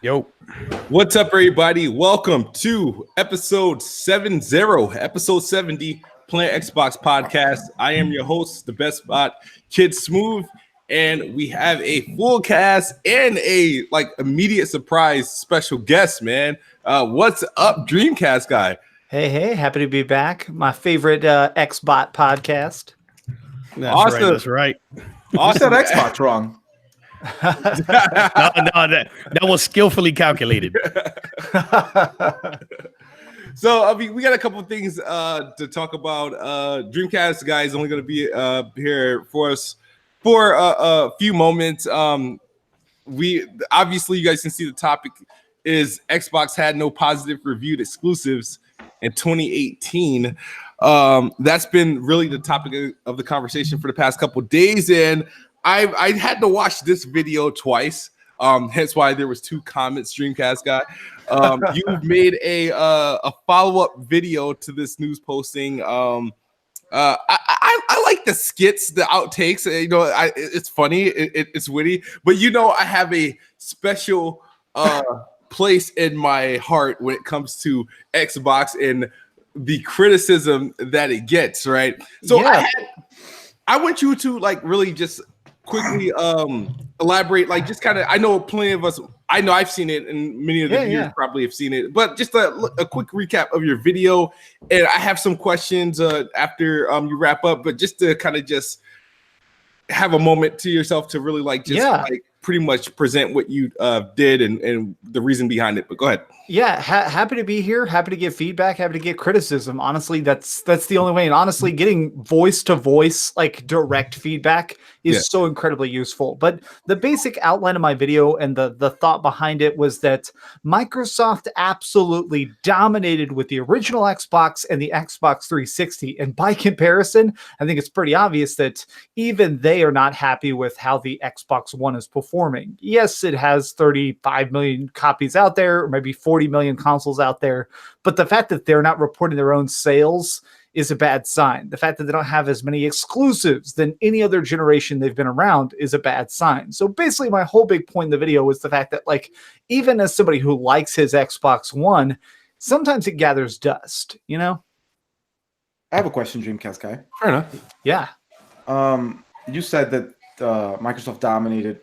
Yo. What's up, everybody? Welcome to episode 70, episode 70, Playing Xbox Podcast. I am your host, the best bot, Kid Smooth, and we have a full cast and a immediate surprise special guest, man. What's up, Dreamcast guy? Hey, happy to be back. My favorite Xbot podcast. That's right. Awesome. You said Xbox wrong. no, that was skillfully calculated. So, we got a couple of things to talk about. Dreamcast guy is only going to be here for us for a few moments. We obviously, you guys can see the topic is Xbox had no positive reviewed exclusives in 2018. That's been really the topic of the conversation for the past couple of days, and I had to watch this video twice. Hence why there was 2 comments, Dreamcast guy. You've made a follow-up video to this news posting. I like the skits, the outtakes. It's funny, it's witty, but I have a special place in my heart when it comes to Xbox and the criticism that it gets. Right. So yeah. I want you to really just quickly elaborate, just kind of, I know plenty of us, I know I've seen it and many of the viewers probably have seen it, but just a quick recap of your video. And I have some questions after you wrap up, but just to kind of just have a moment to yourself to really pretty much present what you did and the reason behind it. But go ahead. Yeah, happy to be here. Happy to give feedback. Happy to get criticism. Honestly, that's the only way. And honestly, getting voice to voice, direct feedback is so incredibly useful. But the basic outline of my video and the thought behind it was that Microsoft absolutely dominated with the original Xbox and the Xbox 360. And by comparison, I think it's pretty obvious that even they are not happy with how the Xbox One is performing. Yes, it has 35 million copies out there, or maybe 40 million consoles out there, but the fact that they're not reporting their own sales is a bad sign. The fact that they don't have as many exclusives than any other generation they've been around is a bad sign. So basically my whole big point in the video was the fact that even as somebody who likes his Xbox One, sometimes it gathers dust, I have a question, Dreamcast guy. Fair enough. Yeah. You said that Microsoft dominated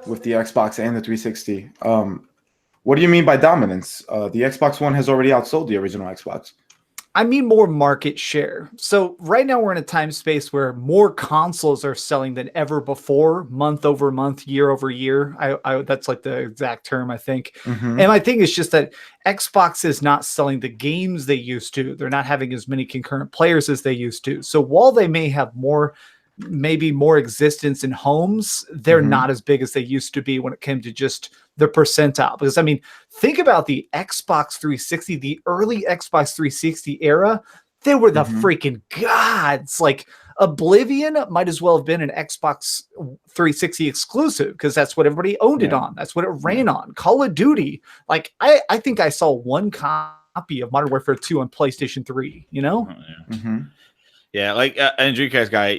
with the Xbox and the 360. What do you mean by dominance? The Xbox One has already outsold the original Xbox. I mean more market share. So right now we're in a time space where more consoles are selling than ever before, month over month, year over year. I that's the exact term, I think. Mm-hmm. And my thing is just that Xbox is not selling the games they used to. They're not having as many concurrent players as they used to. So while they may have maybe more existence in homes, they're not as big as they used to be when it came to just the percentile. Because think about the Xbox 360, the early Xbox 360 era, they were the freaking gods. Oblivion might as well have been an Xbox 360 exclusive because that's what everybody owned it on. That's what it ran on. Call of Duty. I think I saw one copy of Modern Warfare 2 on PlayStation 3, Yeah, and Dreamcast guy,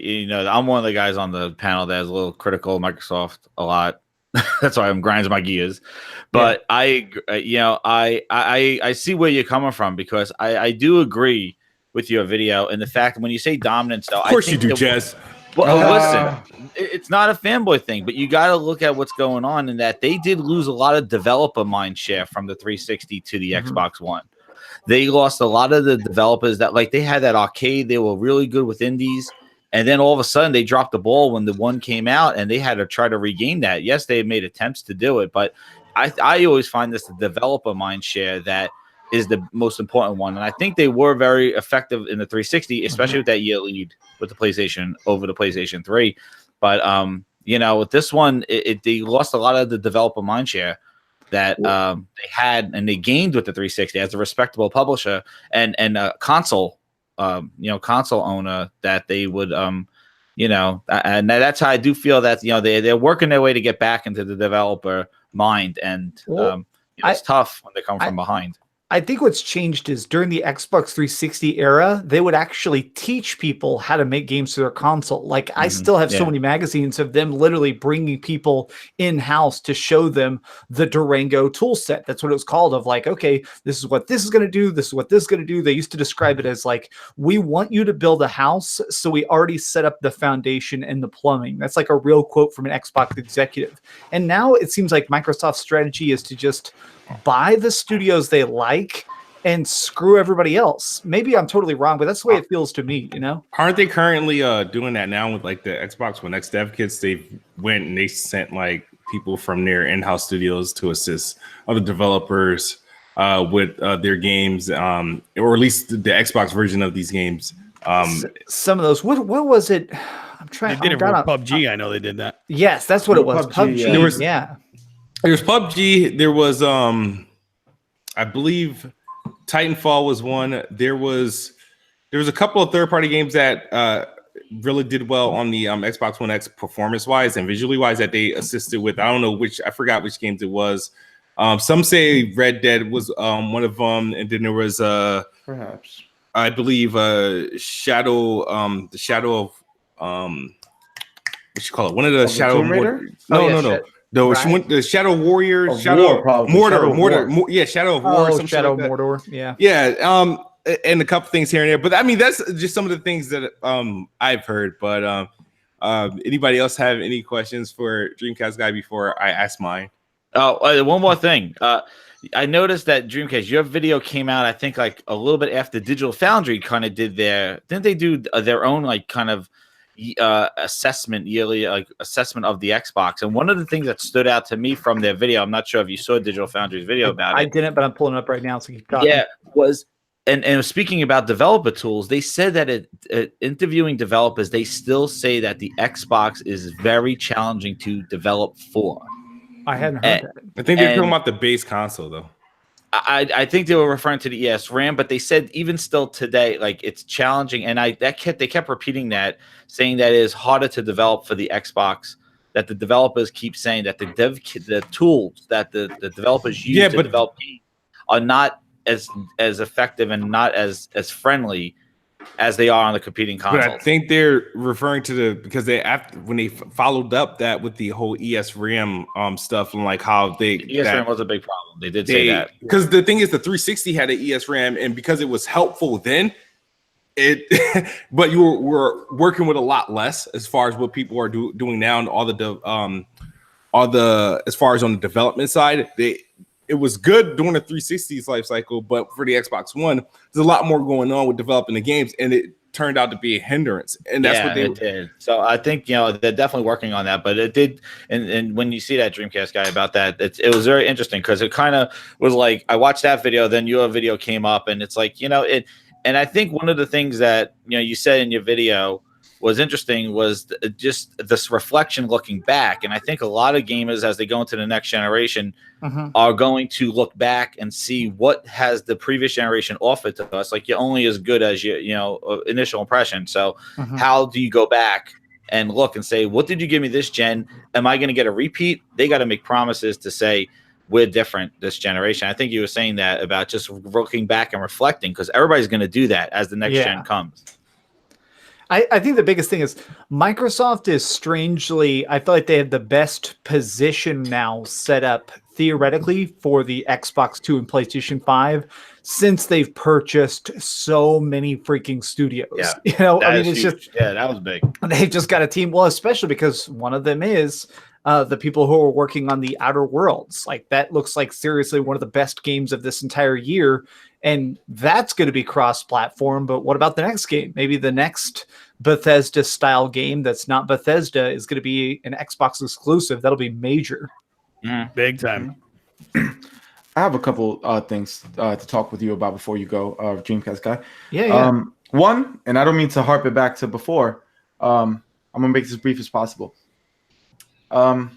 I'm one of the guys on the panel that is a little critical of Microsoft a lot. That's why I'm grinding my gears. But I see where you're coming from because I do agree with your video and the fact that when you say dominance, though, of course you do, Jez. Well, listen, it's not a fanboy thing, but you got to look at what's going on in that they did lose a lot of developer mind share from the 360 to the Xbox One. They lost a lot of the developers that they had that arcade. They were really good with indies. And then all of a sudden they dropped the ball when the one came out and they had to try to regain that. Yes, they had made attempts to do it, but I always find this the developer mind share that is the most important one. And I think they were very effective in the 360, especially with that year lead with the PlayStation over the PlayStation 3. But, with this one, they lost a lot of the developer mind share that they had and they gained with the 360 as a respectable publisher and a console console owner that they would and that's how I do feel that they're working their way to get back into the developer mind and it's tough when they come from behind. I think what's changed is during the Xbox 360 era, they would actually teach people how to make games to their console. Like I still have so many magazines of them literally bringing people in-house to show them the Durango tool set. That's what it was called, of like, okay, this is what this is going to do. This is what this is going to do. They used to describe it as like, we want you to build a house, so we already set up the foundation and the plumbing. That's like a real quote from an Xbox executive. And now it seems like Microsoft's strategy is to just buy the studios they like and screw everybody else. Maybe I'm totally wrong, but that's the way it feels to me, you know? Aren't they currently doing that now with like the Xbox One X dev kits? They went and they sent like people from their in-house studios to assist other developers with their games, or at least the Xbox version of these games. Some of those, what was it? I'm trying. They did it for PUBG. I know they did that. Yes, that's what it was. PUBG. There was, yeah. There was PUBG. There was, I believe, Titanfall was one. There was a couple of third-party games that really did well on the Xbox One X performance-wise and visually-wise that they assisted with. I don't know which. I forgot which games it was. Some say Red Dead was one of them, and then there was perhaps, I believe, Shadow, the Shadow of what you call it? One of the Shadow. No. The Shadow Warrior, Shadow of Mordor. Yeah, Shadow of War. Shadow of Mordor. Yeah. Yeah. And a couple things here and there, but I mean that's just some of the things that I've heard. But anybody else have any questions for Dreamcast Guy before I ask mine? Oh, one more thing. I noticed that Dreamcast, your video came out, I think, like a little bit after Digital Foundry kind of did didn't they do their own like kind of yearly assessment of the Xbox? And one of the things that stood out to me from their video, I'm not sure if you saw Digital Foundry's video about it. I didn't, but I'm pulling it up right now, so keep talking. Yeah, was and speaking about developer tools, they said that interviewing developers, they still say that the Xbox is very challenging to develop for. I hadn't heard that. I think they're talking about the base console though. I think they were referring to the ESRAM, but they said even still today, like it's challenging. And they kept repeating that, saying that it is harder to develop for the Xbox. That the developers keep saying that the tools that the developers use to develop games are not as effective and not as friendly as they are on the competing consoles. But I think they're referring to because when they followed up that with the whole ESRAM stuff and like how ESRAM was a big problem. They did say that because the thing is the 360 had an ESRAM and because it was helpful then, but you were working with a lot less as far as what people are doing now and all the as far as on the development side it was good during the 360's life cycle, but for the Xbox One, there's a lot more going on with developing the games, and it turned out to be a hindrance. And that's what they did. So I think they're definitely working on that. But it did, and when you see that Dreamcast guy about that, it was very interesting because it kind of was like I watched that video, then your video came up, and it's like it. And I think one of the things that you said in your video was interesting was just this reflection looking back. And I think a lot of gamers, as they go into the next generation, are going to look back and see what has the previous generation offered to us. Like you're only as good as your initial impression. So how do you go back and look and say, what did you give me this gen? Am I going to get a repeat? They got to make promises to say, we're different this generation. I think you were saying that about just looking back and reflecting because everybody's going to do that as the next gen comes. I think the biggest thing is Microsoft is strangely, I feel like they have the best position now set up theoretically for the Xbox 2 and PlayStation 5 since they've purchased so many freaking studios. Yeah, it's just that was big. They've just got a team. Well, especially because one of them is the people who are working on the Outer Worlds. Like that looks like seriously one of the best games of this entire year. And that's going to be cross-platform. But what about the next game? Maybe the next Bethesda-style game that's not Bethesda is going to be an Xbox exclusive. That'll be major. Big time. I have a couple things to talk with you about before you go, Dreamcast guy. Yeah. One, and I don't mean to harp it back to before. I'm going to make this as brief as possible. The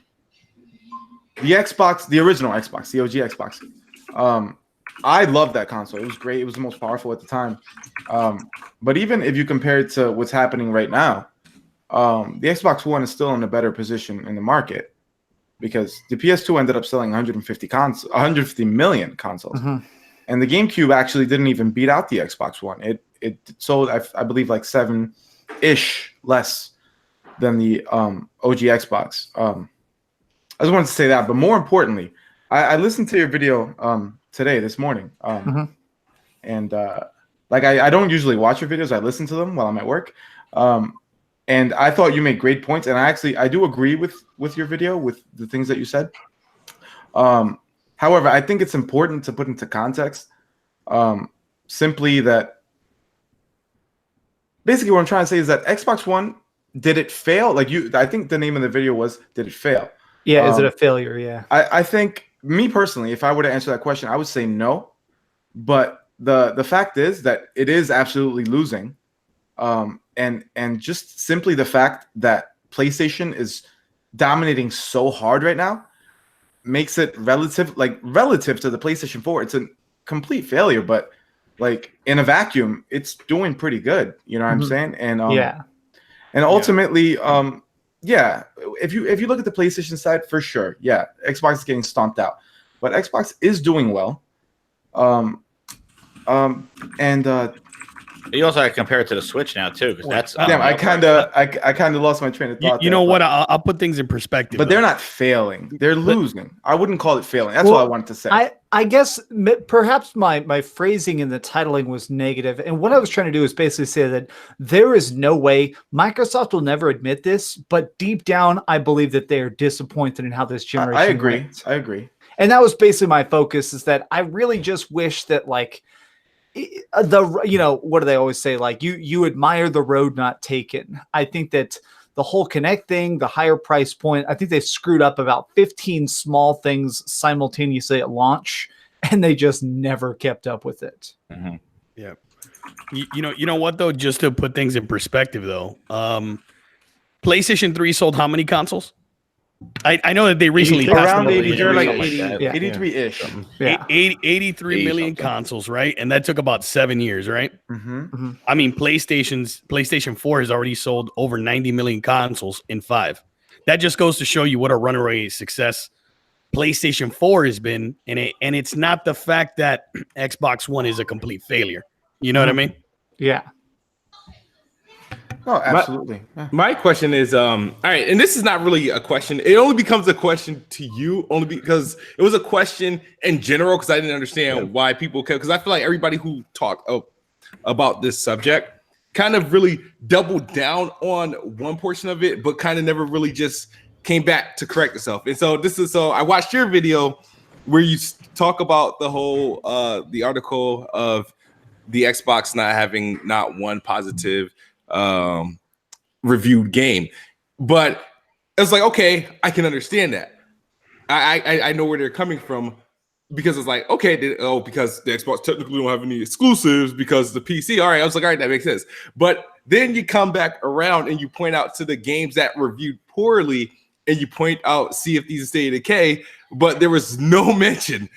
Xbox, the original Xbox, the OG Xbox. I love that console. It was great. It was the most powerful at the time. But even if you compare it to what's happening right now, the Xbox One is still in a better position in the market because the PS2 ended up selling 150 million consoles. and the GameCube actually didn't even beat out the Xbox One. It sold, I believe, like 7-ish less than the OG Xbox. I just wanted to say that, but more importantly, I listened to your video this morning, and like I don't usually watch your videos. I listen to them while I'm at work, and I thought you made great points, and I do agree with your video, with the things that you said. However, I think it's important to put into context simply that basically what I'm trying to say is that Xbox One, did it fail? Like I think the name of the video was, did it fail? Yeah, is it a failure? Yeah. I think, me personally, if I were to answer that question, I would say no. But the fact is that it is absolutely losing. And just simply the fact that PlayStation is dominating so hard right now makes it relative to the PlayStation 4. It's a complete failure, but like in a vacuum, it's doing pretty good. You know what I'm saying? And and ultimately, if you look at the PlayStation side, for sure, Xbox is getting stomped out, but Xbox is doing well. You also got to compare it to the Switch now too, because that's damn. I kind of lost my train of thought. You know what? I'll put things in perspective. But they're not failing; they're losing. I wouldn't call it failing. That's what I wanted to say. I guess perhaps my phrasing in the titling was negative, and what I was trying to do is basically say that there is no way Microsoft will never admit this, but deep down, I believe that they are disappointed in how this generation. I agree. went. I agree. And that was basically my focus. Is that I really just wish that like. What do they always say? Like you admire the road not taken. I think that the whole Kinect thing, the higher price point, I think they screwed up about 15 small things simultaneously at launch, and they just never kept up with it. Mm-hmm. Yeah. You know what though? Just to put things in perspective though, PlayStation 3 sold how many consoles? I know that they recently around 83, 83-ish. 83 million consoles, right? And that took about 7 years, right? I mean, PlayStation 4 has already sold over 90 million consoles in 5. That just goes to show you what a runaway success PlayStation 4 has been, and it's not the fact that Xbox One is a complete failure. You know what I mean? Yeah. Oh, absolutely. My question is, all right, and this is not really a question. It only becomes a question to you only because it was a question in general because I didn't understand why people kept, because I feel like everybody who talked about this subject kind of really doubled down on one portion of it, but kind of never really just came back to correct itself. And so I watched your video where you talk about the whole the article of the Xbox not having not one positive reviewed game, but it's like, okay, I can understand that. I know where they're coming from, because it's like, okay, because the Xbox technically don't have any exclusives because the PC. All right, I was like, all right, that makes sense. But then you come back around and you point out to the games that reviewed poorly, and you point out Sea of Thieves and State of Decay, but there was no mention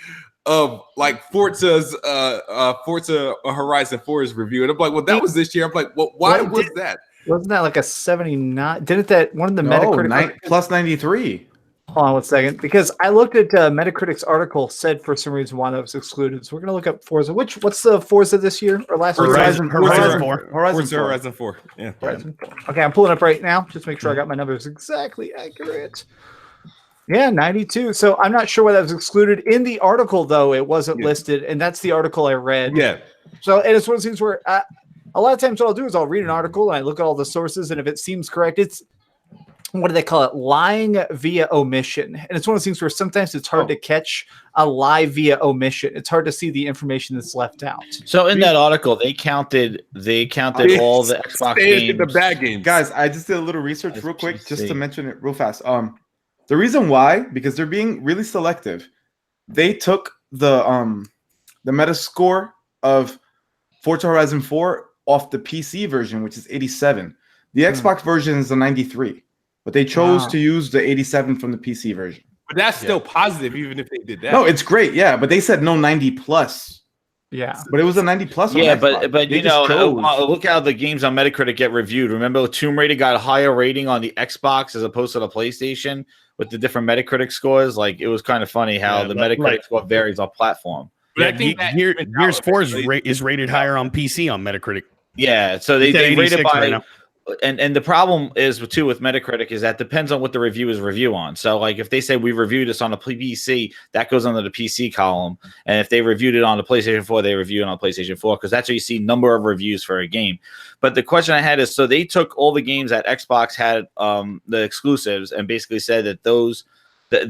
of like Forza Horizon 4's review. And I'm like, well, that was this year. I'm like, well, why was that? Wasn't that like a 79? Didn't that one of the Metacritic plus 93? Hold on 1 second, because I looked at Metacritic's article, said for some reason why that was excluded. So we're gonna look up Forza. What's the Forza this year or last year? Horizon 4. Horizon 4. Yeah. Horizon 4. Okay, I'm pulling up right now. Just make sure I got my numbers exactly accurate. Yeah, 92. So I'm not sure why that was excluded. In the article, though, it wasn't listed, and that's the article I read. Yeah. So, and it's one of those things where a lot of times what I'll do is I'll read an article and I look at all the sources, and if it seems correct, it's, what do they call it? Lying via omission. And it's one of those things where sometimes it's hard to catch a lie via omission. It's hard to see the information that's left out. So in that article, they counted all the Xbox games. The bad games. Guys, I just did a little research real quick just to mention it real fast. The reason why, because they're being really selective. They took the Metascore of Forza Horizon 4 off the PC version, which is 87. The Xbox version is a 93, but they chose to use the 87 from the PC version. But that's still positive, even if they did that. No, it's great, yeah, but they said no 90 plus. Yeah, but it was a 90 plus. Yeah, but you know, look how the games on Metacritic get reviewed. Remember, Tomb Raider got a higher rating on the Xbox as opposed to the PlayStation with the different Metacritic scores. Like, it was kind of funny how the Metacritic score varies on platform. But I think that Gears 4 is rated higher on PC on Metacritic. Yeah, so they rate it by right now. And the problem is too with Metacritic is that depends on what the reviewers review on. So like if they say we reviewed this on a PC, that goes under the PC column, and if they reviewed it on the PlayStation 4, they review it on PlayStation 4 because that's where you see number of reviews for a game. But the question I had is, so they took all the games that Xbox had, the exclusives, and basically said that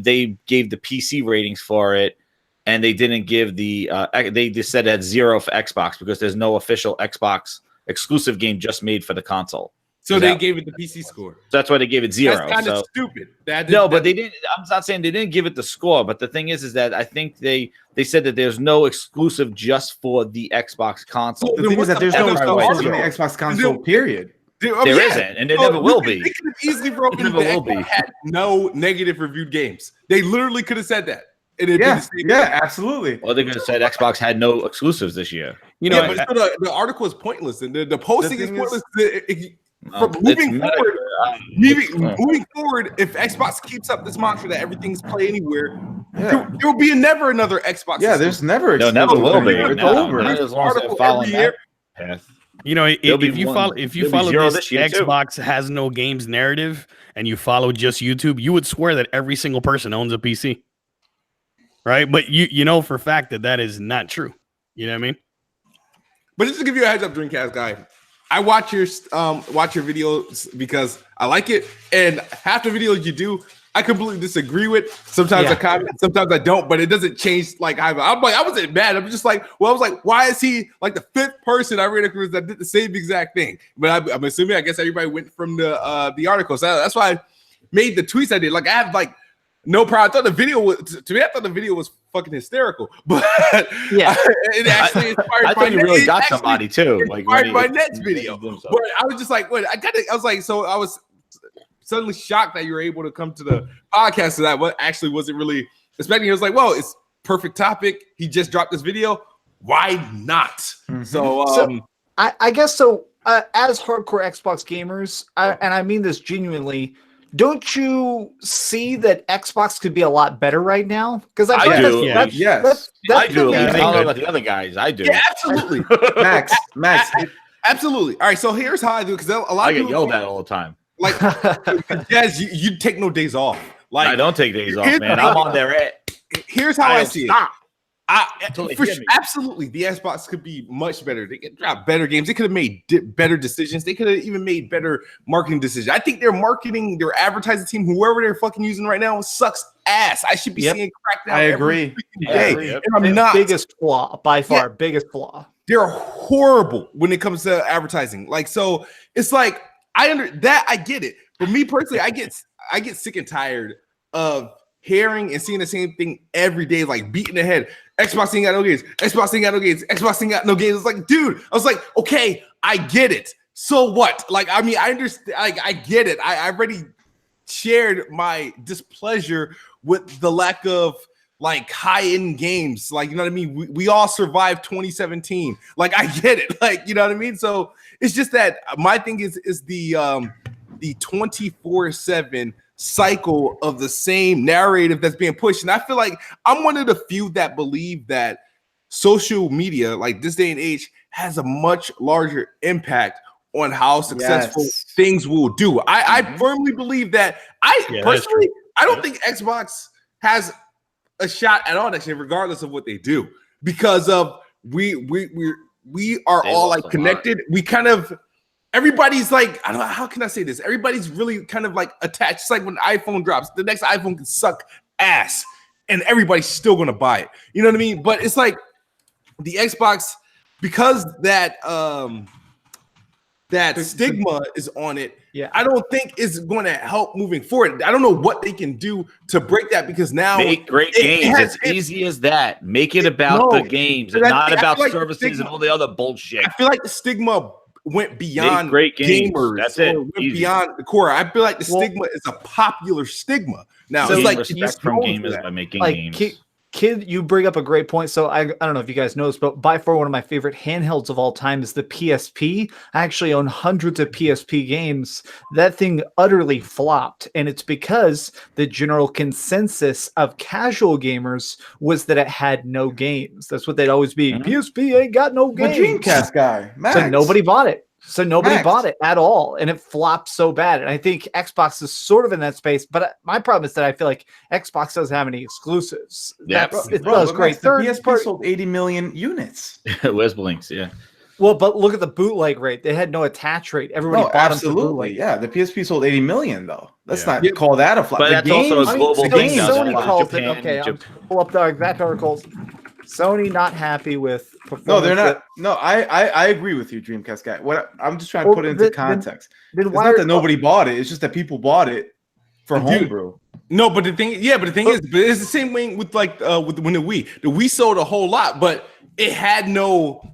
they gave the PC ratings for it, and they didn't give they just said it had 0 for Xbox because there's no official Xbox exclusive game just made for the console. So they gave it the PC score. So that's why they gave it 0. That's kind of stupid. But they didn't. I'm not saying they didn't give it the score, but the thing is that I think they said that there's no exclusive just for the Xbox console. The thing is that there's no exclusive on the Xbox console. Period. There isn't, and there never will be. They could have easily broken it. Had no negative reviewed games. They literally could have said that. Yeah, absolutely. Well, they could have said Xbox had no exclusives this year. But the article is pointless, and the posting is pointless. Moving forward, if Xbox keeps up this mantra that everything's play anywhere, there will be never another Xbox. Yeah, there's never. No, never will be. It's over. As long as they follow that path. If you follow this Xbox has no games narrative, and you follow just YouTube, you would swear that every single person owns a PC, right? But you know for a fact that is not true. You know what I mean? But just to give you a heads up, Dreamcast guy, I watch your videos because I like it, and half the videos you do, I completely disagree with. Sometimes I comment, sometimes I don't, but it doesn't change. Like I wasn't mad. I'm just like, why is he like the 5th person I read across that did the same exact thing? But I'm assuming, I guess everybody went from the article, so that's why I made the tweets I did. Like I have like no problem. I thought the video was fucking hysterical, but it actually inspired. I thought you really got somebody too. Like inspired my Nets video, but I was just like, wait, I was suddenly shocked that you were able to come to the podcast. So that what actually wasn't really expecting. It was like, well, it's perfect topic. He just dropped this video. Why not? Mm-hmm. So I guess so. As hardcore Xbox gamers, and I mean this genuinely. Don't you see that Xbox could be a lot better right now? Because I do. Yes, I do. I don't know about the other guys. I do. Yeah, absolutely. Max. Absolutely. All right. So here's how I do, because a lot I of get yelled at all the time. Like, Jazz, you take no days off. Like I don't take days off, man. I'm on there. Here's how I see it. Absolutely, the Xbox could be much better. They could drop better games. They could have made better decisions. They could have even made better marketing decisions. I think their advertising team, whoever they're fucking using right now, sucks ass. I should be seeing Crackdown. I agree. And I'm not. Biggest flaw by far. Biggest flaw. They're horrible when it comes to advertising. Like, so it's like I get it. But me personally, I get sick and tired of hearing and seeing the same thing every day, like beating the head. Xbox ain't got no games. Xbox ain't got no games. Xbox ain't got no games. It's like, dude, I was like, okay, I get it. So what? Like, I mean, I understand. Like, I get it. I already shared my displeasure with the lack of like high-end games. Like, you know what I mean? We all survived 2017. Like, I get it. Like, you know what I mean? So it's just that my thing is the 24/7 cycle of the same narrative that's being pushed. And I feel like I'm one of the few that believe that social media, like this day and age, has a much larger impact on how successful things will do. I firmly believe that. Personally, I don't think Xbox has a shot at all next year, regardless of what they do, because of we are all like connected. We kind of everybody's like, I don't know, how can I say this? Everybody's really kind of like attached. It's like when iPhone drops, the next iPhone can suck ass and everybody's still going to buy it. You know what I mean? But it's like the Xbox, because that stigma is on it. Yeah, I don't think it's going to help moving forward. I don't know what they can do to break that, because now make great games. It's easy as that. Make it about the games and not about services and all the other bullshit. I feel like the stigma went beyond great gamers. That's it. Went beyond the core. I feel like the stigma is a popular stigma now. So it's like respect from gamers by making games. Kid, you bring up a great point. So I don't know if you guys know this, but by far one of my favorite handhelds of all time is the PSP. I actually own hundreds of PSP games. That thing utterly flopped, and it's because the general consensus of casual gamers was that it had no games. That's what they'd always be. PSP ain't got no The games. Dreamcast guy, Max. So nobody bought it. So nobody Max. bought it at all, and it flopped so bad. And I think Xbox is sort of in that space, but my problem is that I feel like Xbox doesn't have any exclusives. Yeah, It does but great. Max, the PSP sold 80 million units. Where's Blinks? Yeah. Well, but look at the bootleg rate. They had no attach rate. Everybody No, bought them for absolutely. bootleg. Yeah, the PSP sold 80 million though. Let's Yeah. not call that a flop. But The that's also a games- global the thing games now. Sony flop. calls Japan, it. Okay, Japan. pull up the exact articles. Sony not happy with performance. No, they're not. No, I agree with you, Dreamcast guy. What I'm just trying to put it into context. Then It's why not are- that nobody bought it. It's just that people bought it for Dude, homebrew. No, but the thing is, but it's the same way with when the Wii. The Wii sold a whole lot, but it had no.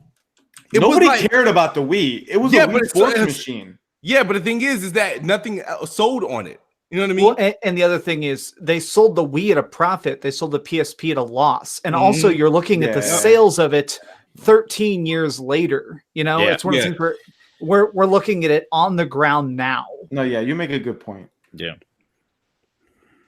Nobody was like, cared about the Wii. It was Yeah, a but Wii it's- sports it's- machine. Yeah, but the thing is that nothing else sold on it. You know what I mean? Well, and the other thing is they sold the Wii at a profit. They sold the PSP at a loss. And also you're looking at the Yeah. sales of it 13 years later. You know, Yeah. it's one of the things we're looking at it on the ground now. No, yeah, you make a good point. Yeah.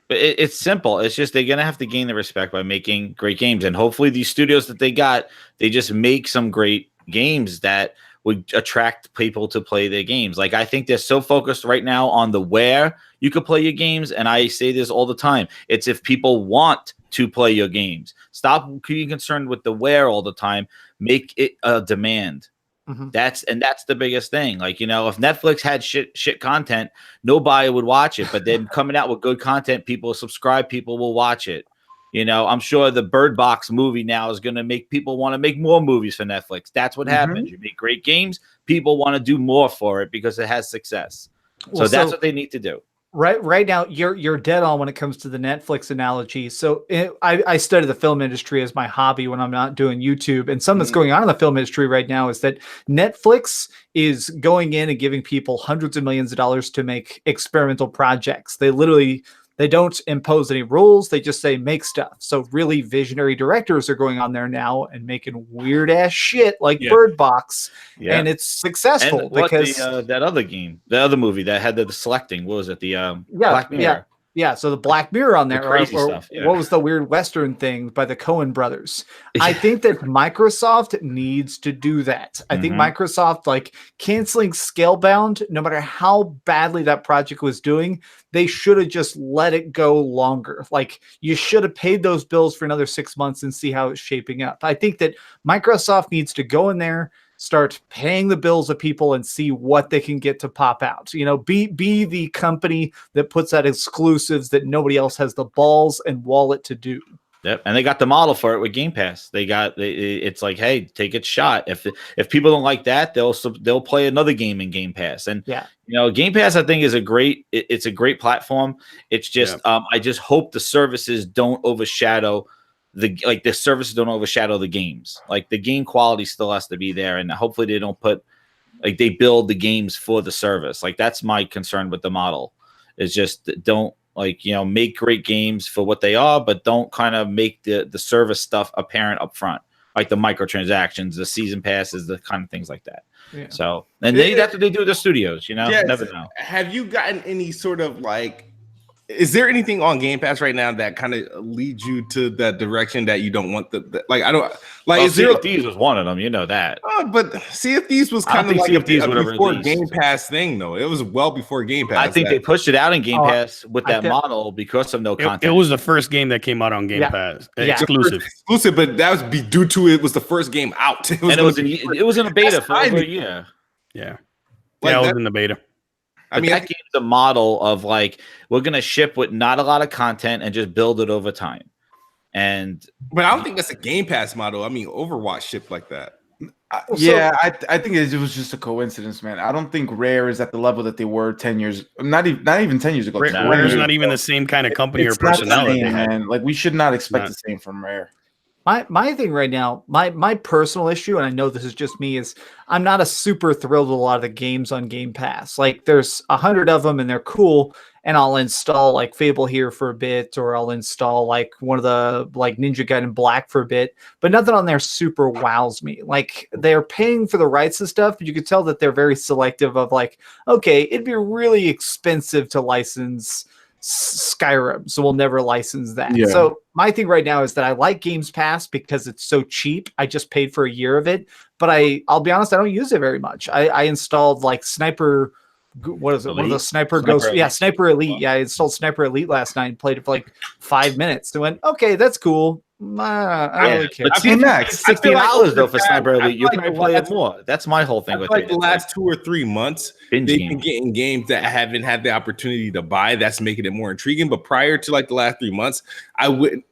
But it's simple. It's just they're gonna have to gain the respect by making great games, and hopefully these studios that they got, they just make some great games that would attract people to play their games. Like I think they're so focused right now on the where you could play your games, and I say this all the time. It's if people want to play your games. Stop being concerned with the where all the time. Make it a demand. Mhm. That's the biggest thing. Like, you know, if Netflix had shit content, nobody would watch it. But then coming out with good content, people subscribe, people will watch it. You know, I'm sure the Bird Box movie now is going to make people want to make more movies for Netflix. That's what happens. You make great games, people want to do more for it because it has success. Well, so that's what they need to do. Right now, you're dead on when it comes to the Netflix analogy. So I study the film industry as my hobby when I'm not doing YouTube. And something that's going on in the film industry right now is that Netflix is going in and giving people hundreds of millions of dollars to make experimental projects. They don't impose any rules. They just say make stuff. So really visionary directors are going on there now and making weird ass shit like Bird Box. Yeah. And it's successful And what because that other game, the other movie that had the selecting, what was it? The Black Mirror. Yeah, so the Black Mirror on there, The crazy or stuff, yeah. what was the weird Western thing by the Coen brothers? I think that Microsoft needs to do that. I think Microsoft, like canceling Scalebound, no matter how badly that project was doing, they should have just let it go longer. Like you should have paid those bills for another 6 months and see how it's shaping up. I think that Microsoft needs to go in there, start paying the bills of people and see what they can get to pop out. You know, be the company that puts out exclusives that nobody else has the balls and wallet to do. Yep, and they got the model for it with Game Pass. It's like, hey, take its shot. If people don't like that, they'll play another game in Game Pass. And yeah, you know, Game Pass I think is a great platform. It's just I just hope the services don't overshadow the services don't overshadow the games. Like the game quality still has to be there, and hopefully they don't they build the games for the service. Like that's my concern with the model. Is just don't make great games for what they are, but don't kind of make the service stuff apparent up front, like the microtransactions, the season passes, the kind of things like that. Yeah. So and that's what they do with the studios. You know, never know. Have you gotten any sort of is there anything on Game Pass right now that kind of leads you to that direction that you don't want I don't like? Well, is there? These was one of them, you know that. But Sea of Thieves was kind of like before released. Game Pass thing, though. It was well before Game Pass. I think they pushed it out in Game Pass with that model because of no content. It was the first game that came out on Game Pass, exclusive. But that was due to it was the first game out. It was in a beta for over a year. Yeah, it was in the beta. I mean, that game's the model of we're going to ship with not a lot of content and just build it over time. But I don't think that's a Game Pass model. I mean, Overwatch shipped like that. I think it was just a coincidence, man. I don't think Rare is at the level that they were 10 years, not even 10 years ago. Rare's not even the same kind of company or personality, man. Like we should not expect the same from Rare. My thing right now, my personal issue, and I know this is just me, is I'm not a super thrilled with a lot of the games on Game Pass. Like there's 100 of them and they're cool. and I'll install like Fable here for a bit, or I'll install like one of the like Ninja Gaiden Black for a bit, but nothing on there super wows me. Like they're paying for the rights and stuff, but you can tell that they're very selective of like, okay, it'd be really expensive to license Skyrim, so we'll never license that. Yeah. So my thing right now is that I like Games Pass because it's so cheap. I just paid for a year of it, but I'll be honest, I don't use it very much. I installed like Sniper. What is it? One of the Sniper Ghost? Elite. Yeah, Sniper Elite. Yeah, I installed Sniper Elite last night and played it for like 5 minutes. And went, okay, that's cool. I don't really care. But Max, $16 though for Sniper Elite. You like can play it more. That's my whole thing I with feel like it. the last 2 or 3 months, they've Binge been game. getting games that I haven't had the opportunity to buy. That's making it more intriguing. But prior to like the last 3 months,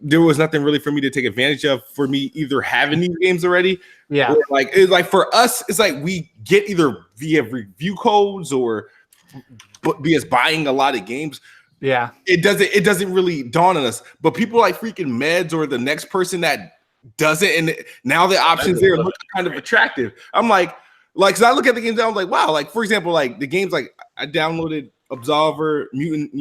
there was nothing really for me to take advantage of. For me, either having these games already, Yeah, or like it's like for us, it's like we get either via review codes or via buying a lot of games. yeah. It doesn't really dawn on us. But people like freaking Meds or the next person that does it, and now the options there look kind of attractive. I'm like, cause I look at the games, I'm like, wow, like for example, like the games like I downloaded Absolver, Mutant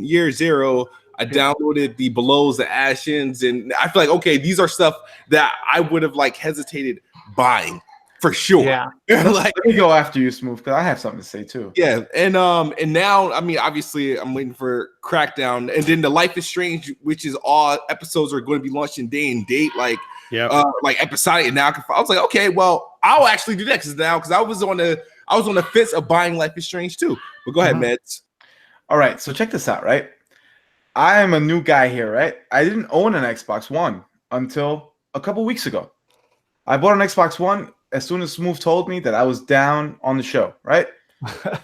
Year Zero. I downloaded the Belows, the Ashens, and I feel like okay, these are stuff that I would have like hesitated buying for sure. Yeah. Like Let me go after you, Smooth, because I have something to say too. yeah, and now I mean obviously I'm waiting for Crackdown, and then the Life is Strange, which is all episodes are going to be launched in day and date, like like episodic. And now I was like, okay, well I'll actually do that because I was on the fence of buying Life is Strange too. But go ahead, Meds. All right, so check this out, right? I am a new guy here, right? I didn't own an Xbox One until a couple weeks ago. I bought an Xbox One as soon as Smooth told me that I was down on the show, right?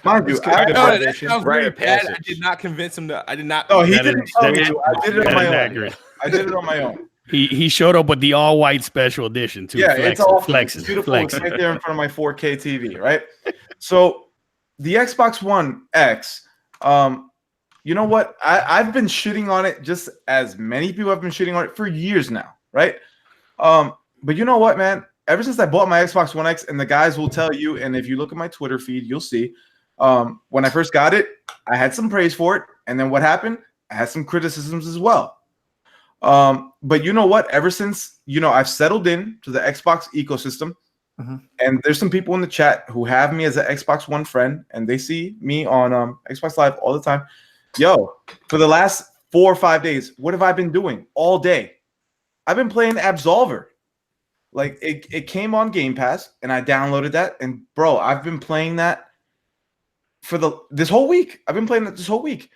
Mind you, That sounds very Right, bad. passive. I did not convince him I did not. No, he That didn't is- tell that me is- to. I did it on that my is own. accurate. I did it on my own. He showed up with the all white special edition too. Yeah, flexing, it's all flexing, it's beautiful. flexing. It's right there in front of my 4K TV, right? So the Xbox One X, you know what? I've been shitting on it just as many people have been shitting on it for years now, right? But you know what, man? Ever since I bought my Xbox One X, and the guys will tell you, and if you look at my Twitter feed, you'll see. When I first got it, I had some praise for it, and then what happened? I had some criticisms as well. But you know what? Ever since I've settled in to the Xbox ecosystem, and there's some people in the chat who have me as an Xbox One friend, and they see me on Xbox Live all the time. Yo, for the last 4 or 5 days, what have I been doing all day? I've been playing Absolver. Like it came on Game Pass, and I downloaded that, and bro, I've been playing that for this whole week. I've been playing it this whole week,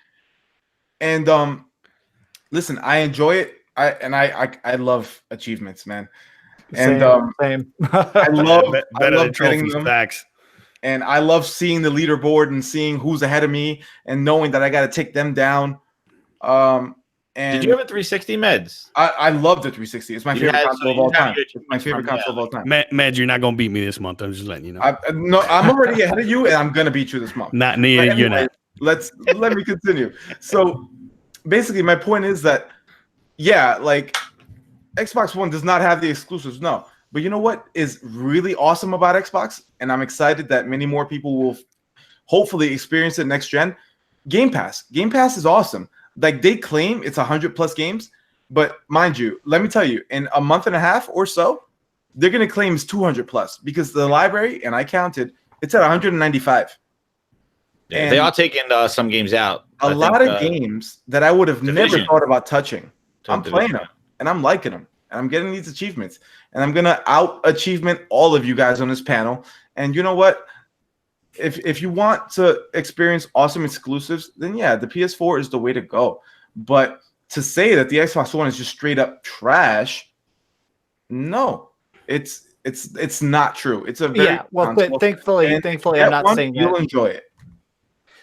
and listen, I enjoy it. I love achievements, man. And Same. I love Better than getting trophies, them. facts. And I love seeing the leaderboard and seeing who's ahead of me and knowing that I got to take them down. And Did you have a 360 Meds? I love the 360. It's my You favorite had- console so of all you had time. your It's my favorite from- console of all time. Mad, you're not gonna beat me this month. I'm just letting you know. I'm already ahead of you, and I'm gonna beat you this month. Not But near. You're anyway, not. let me continue. So basically, my point is that like Xbox One does not have the exclusives, no. But you know what is really awesome about Xbox, and I'm excited that many more people will hopefully experience it next gen. Game Pass. Game Pass is awesome. Like they claim it's 100+ games, but mind you, let me tell you, in a month and a half or so, they're gonna claim it's 200+ because the library, and I counted, it's at 195. Yeah, they are taking some games out. A lot of games that I would have never Division. thought about touching. I'm Division. playing them, and I'm liking them, and I'm getting these achievements, and I'm gonna out achievement all of you guys on this panel. And you know what? If you want to experience awesome exclusives, then yeah, the PS4 is the way to go. But to say that the Xbox One is just straight up trash, no, it's not true. It's a very well, but thankfully, I'm not saying that. You'll enjoy it.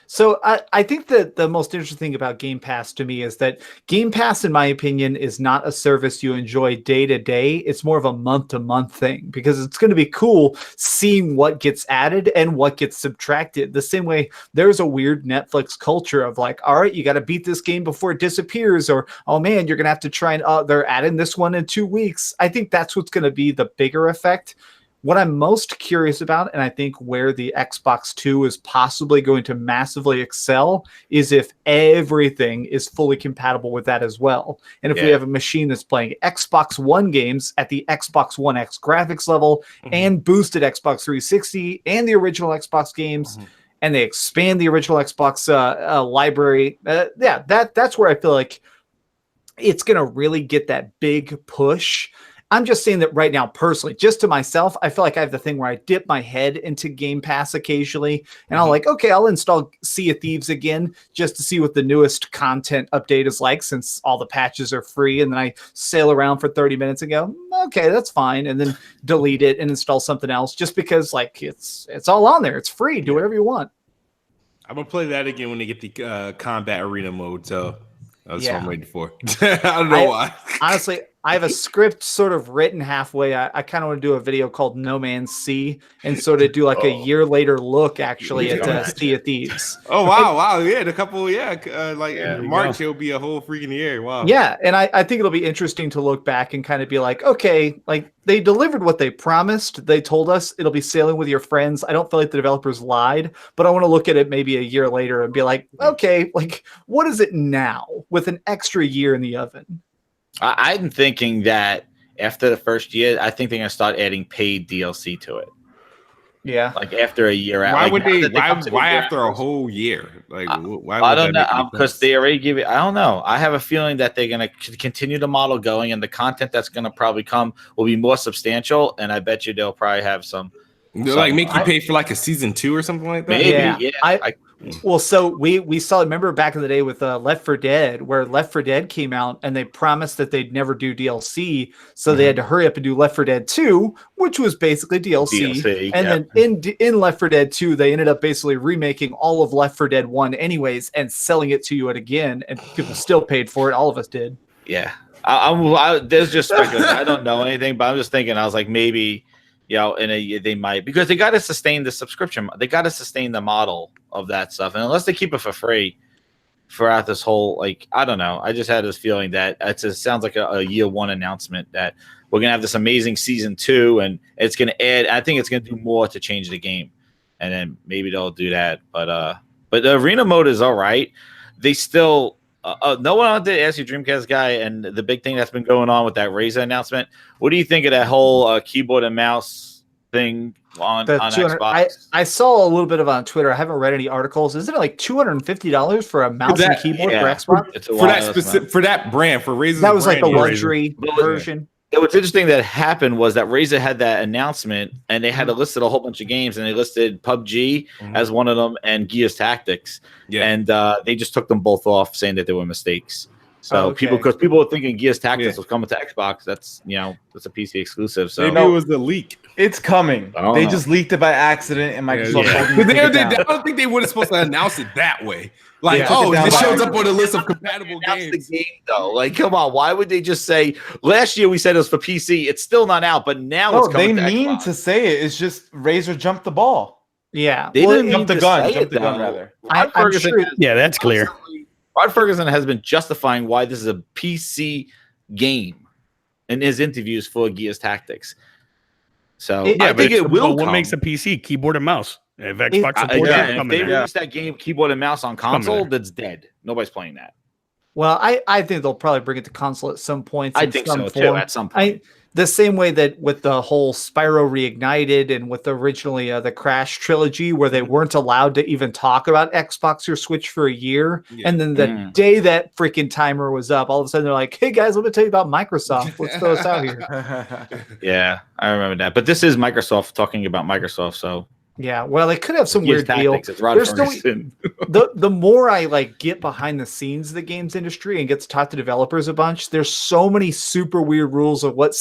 So I think that the most interesting thing about Game Pass to me is that Game Pass, in my opinion, is not a service you enjoy day to day. It's more of a month to month thing because it's going to be cool seeing what gets added and what gets subtracted. The same way there's a weird Netflix culture of like, all right, you got to beat this game before it disappears, or oh man, you're going to have to try and they're adding this one in 2 weeks. I think that's what's going to be the bigger effect What I'm most curious about, and I think where the Xbox 2 is possibly going to massively excel, is if everything is fully compatible with that as well. And if we have a machine that's playing Xbox One games at the Xbox One X graphics level and boosted Xbox 360 and the original Xbox games, and they expand the original Xbox library, that's where I feel like it's going to really get that big push. I'm just saying that right now, personally, just to myself, I feel like I have the thing where I dip my head into Game Pass occasionally, and I'll install Sea of Thieves again just to see what the newest content update is like, since all the patches are free, and then I sail around for 30 minutes and go, okay, that's fine, and then delete it and install something else, just because like it's all on there. It's free. Do whatever you want. I'm gonna play that again when they get the combat arena mode. So that's what I'm waiting for. I don't know why. Honestly, I have a script sort of written halfway. I kind of want to do a video called No Man's Sea and sort of do like a year later look actually at Sea of Thieves. Oh, wow. Yeah, in a couple, in March, it'll be a whole freaking year. Wow. Yeah, and I think it'll be interesting to look back and kind of be like, okay, like they delivered what they promised. They told us it'll be sailing with your friends. I don't feel like the developers lied, but I want to look at it maybe a year later and be like, okay, like what is it now with an extra year in the oven? I'm thinking that after the first year, I think they're gonna start adding paid DLC to it. Yeah, like after a year. Why would they? Why after a whole year? Like, why? I don't know, because they already give it. I don't know. I have a feeling that they're gonna continue the model going, and the content that's gonna probably come will be more substantial. And I bet you they'll probably have some. Like make you pay for like a season 2 or something like that. Maybe, yeah. Well, so we saw. Remember back in the day with Left 4 Dead, where Left 4 Dead came out, and they promised that they'd never do DLC, so they had to hurry up and do Left 4 Dead 2, which was basically DLC. And then in Left 4 Dead 2, they ended up basically remaking all of Left 4 Dead 1, anyways, and selling it to you again, and people still paid for it. All of us did. Yeah, there's just speculation. I don't know anything, but I'm just thinking. I was like, maybe. In a year they might, because they got to sustain the subscription. They got to sustain the model of that stuff. And unless they keep it for free throughout this whole, I don't know. I just had this feeling that it sounds like a year one announcement that we're going to have this amazing season 2 and it's going to add, I think it's going to do more to change the game. And then maybe they'll do that. But the arena mode is all right. They still, no one wanted to ask you, Dreamcast guy, and the big thing that's been going on with that Razer announcement. What do you think of that whole keyboard and mouse thing on Xbox? I saw a little bit of it on Twitter. I haven't read any articles. Isn't it like $250 for a mouse and keyboard for Xbox? For that brand, for Razer? That was like the luxury version. What's interesting that happened was that Razer had that announcement, and they had listed a whole bunch of games, and they listed PUBG as one of them and Gears Tactics, and they just took them both off, saying that they were mistakes. So people were thinking Gears Tactics was coming to Xbox. That's that's a PC exclusive. So maybe it was the leak. It's coming. They just leaked it by accident, and Microsoft. I don't think they would have supposed to announce it that way. Like, it shows up on a list of compatible games. The game, though, come on, why would they just say? Last year we said it was for PC. It's still not out, but now it's coming. They mean to say it. It's just Razer jumped the ball. Yeah, they didn't jump the gun. Jump the gun, rather. That's clear. Rod Ferguson has been justifying why this is a PC game in his interviews for Gears Tactics. So I think it will. What makes a PC? Keyboard and mouse. If Xbox supports if they release that game keyboard and mouse on console, that's dead. Nobody's playing that. Well, I think they'll probably bring it to console at some point. I think so too. At some point. The same way that with the whole Spyro Reignited and with originally the Crash trilogy, where they weren't allowed to even talk about Xbox or Switch for a year. And then the day that freaking timer was up, all of a sudden they're like, hey guys, let me tell you about Microsoft. Let's throw this out here. Yeah, I remember that. But this is Microsoft talking about Microsoft, so. Yeah, well, they could have some weird deal. The more I get behind the scenes of the games industry and get to talk to developers a bunch, there's so many super weird rules of what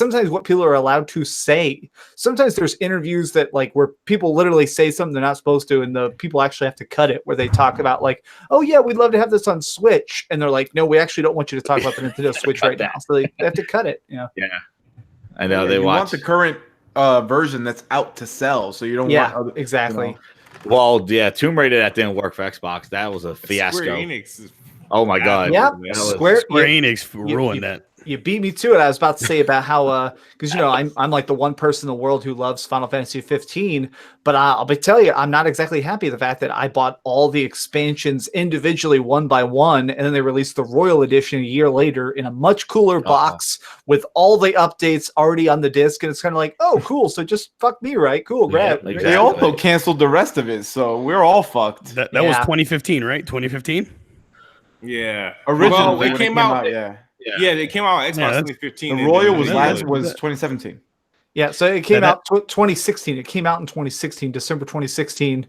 people are allowed to say. Sometimes there's interviews that where people literally say something they're not supposed to, and the people actually have to cut it, where they talk about oh yeah, we'd love to have this on Switch, and they're like, no, we actually don't want you to talk about the Nintendo Switch right now, so they have to cut it. Yeah, I know they want the current version that's out to sell, so you don't want exactly. Well, Tomb Raider, that didn't work for Xbox. That was a fiasco. Square Enix. Oh my god. Yeah, Square Enix ruined that. You beat me to it. I was about to say about how, because I'm like the one person in the world who loves Final Fantasy 15, but I'll tell you, I'm not exactly happy with the fact that I bought all the expansions individually one by one, and then they released the Royal Edition a year later in a much cooler box with all the updates already on the disc, and it's kind of like, oh, cool. So just fuck me, right? Cool, grab. exactly. They also canceled the rest of it, so we're all fucked. That was 2015, right? 2015. Yeah. Originally, Well, it came out. yeah. Yeah, they came out on Xbox 2015. The Royal was last 2017. Yeah, so it came out 2016. It came out in 2016, December 2016.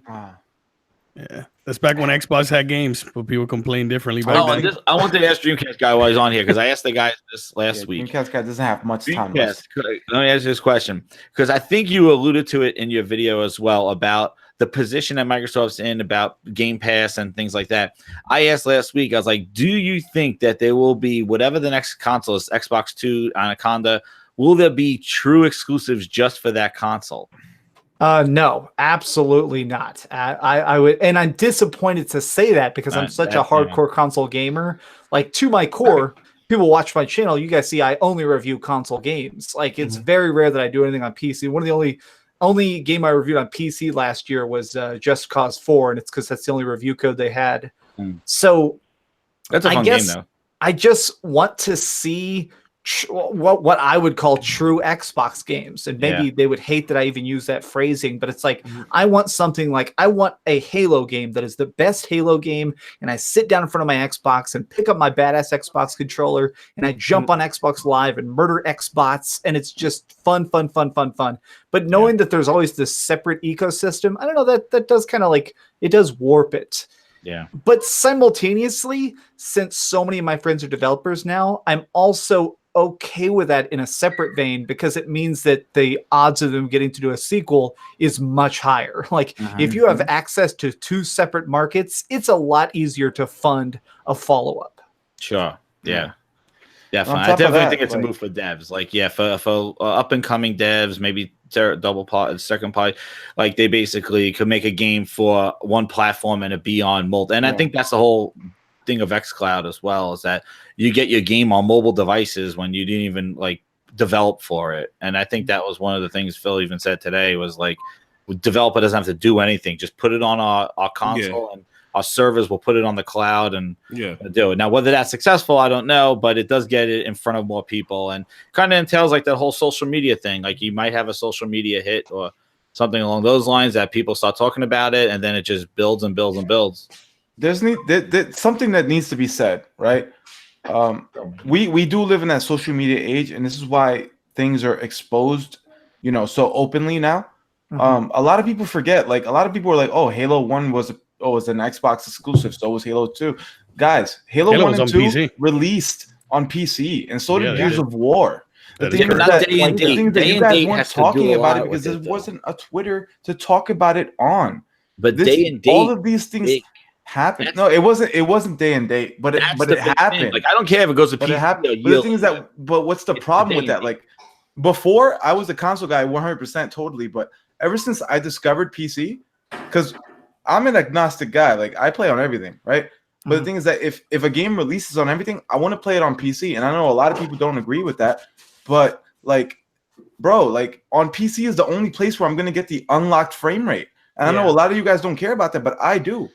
Yeah, that's back when Xbox had games, but people complained differently. Back Oh, then. and I wanted to ask Dreamcast guy while he's on here because I asked the guy this last week. Dreamcast guy doesn't have much time. Let me ask you this question because I think you alluded to it in your video as well about the position that Microsoft's in about Game Pass and things like that. I asked last week, I was like, do you think that there will be, whatever the next console is, Xbox 2, Anaconda, will there be true exclusives just for that console? No, absolutely not. I would, and I'm disappointed to say that because I'm such a hardcore console gamer. Like, to my core, people watch my channel, you guys see I only review console games. Like, it's very rare that I do anything on PC. One of the only game I reviewed on PC last year was Just Cause 4, and it's because that's the only review code they had. So that's a fun game, though. I just want to see what I would call true Xbox games, and maybe they would hate that I even use that phrasing, but it's like I want something like I want a Halo game that is the best Halo game, and I sit down in front of my Xbox and pick up my badass Xbox controller and I jump on Xbox Live and murder Xbots, and it's just fun. But knowing that there's always this separate ecosystem, I don't know, that does kind of like, it does warp it. Yeah. But simultaneously, since so many of my friends are developers now, I'm also okay with that in a separate vein because it means that the odds of them getting to do a sequel is much higher. Like if you have access to two separate markets, it's a lot easier to fund a follow-up. Sure. Yeah. Definitely. I definitely think it's a move for devs. Like, for up and coming devs, maybe second party, like they basically could make a game for one platform and it be on multi. And I think that's the whole thing of xCloud as well, is that you get your game on mobile devices when you didn't even like develop for it. And I think that was one of the things Phil even said today was like, developer doesn't have to do anything, just put it on our console and our servers will put it on the cloud and do it. Now, whether that's successful, I don't know, but it does get it in front of more people and kind of entails like that whole social media thing. Like you might have a social media hit or something along those lines that people start talking about it, and then it just builds and builds and builds. There's something that needs to be said, right? We do live in that social media age, and this is why things are exposed, so openly now. A lot of people forget. Like a lot of people are like, "Oh, Halo 1 was an Xbox exclusive, so was Halo 2." Guys, Halo 1 and 2 PC. Released on PC, and so did Gears of War. The thing is that you guys weren't talking about it because there wasn't a Twitter to talk about it on. But day and date, all of these things happened. No, it wasn't day and date, but it happened. Thing. Like I don't care if it goes to but PC. It happened. But the thing is but what's the problem with that? Like before, I was a console guy 100% totally, but ever since I discovered PC, because I'm an agnostic guy, like I play on everything, right? But the thing is that if a game releases on everything, I want to play it on PC, and I know a lot of people don't agree with that, but like, bro, like on PC is the only place where I'm gonna get the unlocked frame rate, and I know a lot of you guys don't care about that, but I do.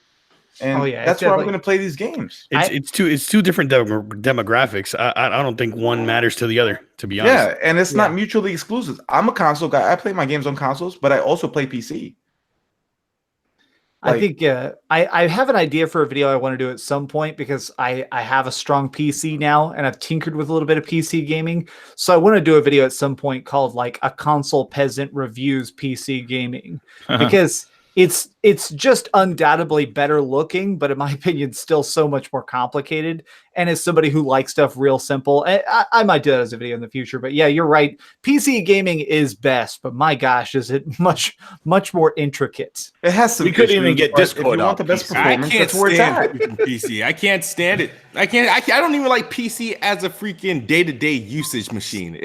And that's where I'm going to play these games. It's two different demographics. I don't think one matters to the other, to be honest. Yeah, and it's not mutually exclusive. I'm a console guy. I play my games on consoles, but I also play PC. I think I have an idea for a video I want to do at some point because I have a strong PC now and I've tinkered with a little bit of PC gaming. So I want to do a video at some point called like a console peasant reviews PC gaming because it's just undoubtedly better looking, but in my opinion, still so much more complicated. And as somebody who likes stuff real simple, I might do that as a video in the future. But yeah, you're right. PC gaming is best, but my gosh, is it much more intricate? It has to. We couldn't even get Discord on the best performance. I can't stand PC. I can't stand it. I don't even like PC as a freaking day-to-day usage machine.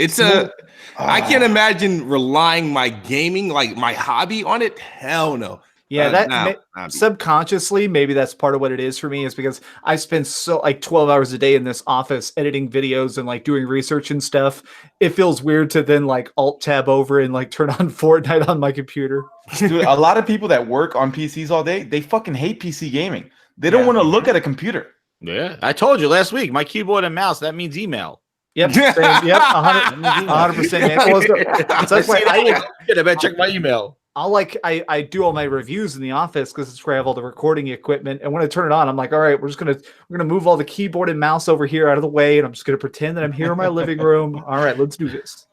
I can't imagine relying my gaming, like my hobby, on it. Hell no. Yeah, subconsciously, maybe that's part of what it is for me, is because I spend 12 hours a day in this office editing videos and like doing research and stuff. It feels weird to then like alt tab over and like turn on Fortnite on my computer. Dude, a lot of people that work on PCs all day, they fucking hate PC gaming. They don't want to look at a computer. Yeah, I told you last week, my keyboard and mouse, that means email. Yep, same, yep, 100%. Man. Well, so that's why I better check my email. I do all my reviews in the office because it's where I have all the recording equipment. And when I turn it on, I'm like, all right, we're gonna move all the keyboard and mouse over here out of the way, and I'm just gonna pretend that I'm here in my living room. All right, let's do this.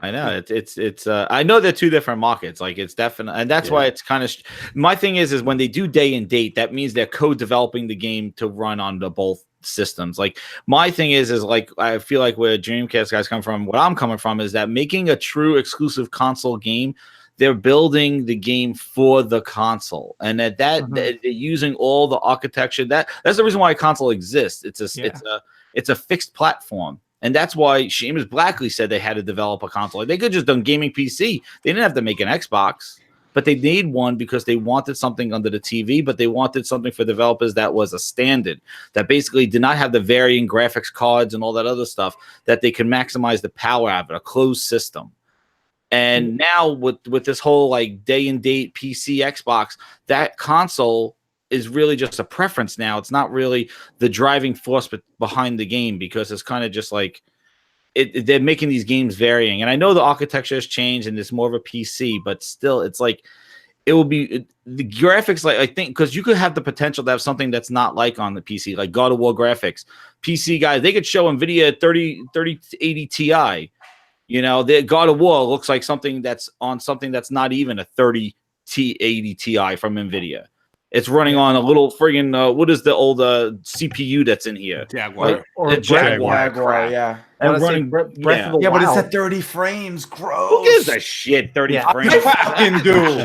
I know it's I know they're two different markets. Like it's definitely, and that's why it's kind of my thing is when they do day and date, that means they're co-developing the game to run on the both systems. Like my thing is like I feel like where Dreamcast guys come from, what I'm coming from is that making a true exclusive console game, they're building the game for the console, and that they're using all the architecture. That's the reason why a console exists. It's a fixed platform. And that's why Seamus Blackley said they had to develop a console. They could just done gaming PC. They didn't have to make an Xbox, but they made one because they wanted something under the TV, but they wanted something for developers that was a standard, that basically did not have the varying graphics cards and all that other stuff, that they could maximize the power out of it, a closed system. And now with this whole like day and date PC Xbox, that console is really just a preference now. It's not really the driving force behind the game, because it's kind of just like they're making these games varying. And I know the architecture has changed and it's more of a PC, but still it's like it will be the graphics. Like I think because you could have the potential to have something that's not like on the PC, like God of War graphics. PC guys, they could show NVIDIA 3080 Ti. You know, the God of War looks like something that's on something that's not even a 3080 Ti from NVIDIA. It's running on a little friggin' what is the old CPU that's in here? Jaguar. Or Jaguar, yeah. And running Breath of the Yeah, but it's Wild. at 30 frames. Gross. Who gives a shit? 30 frames. I fucking do.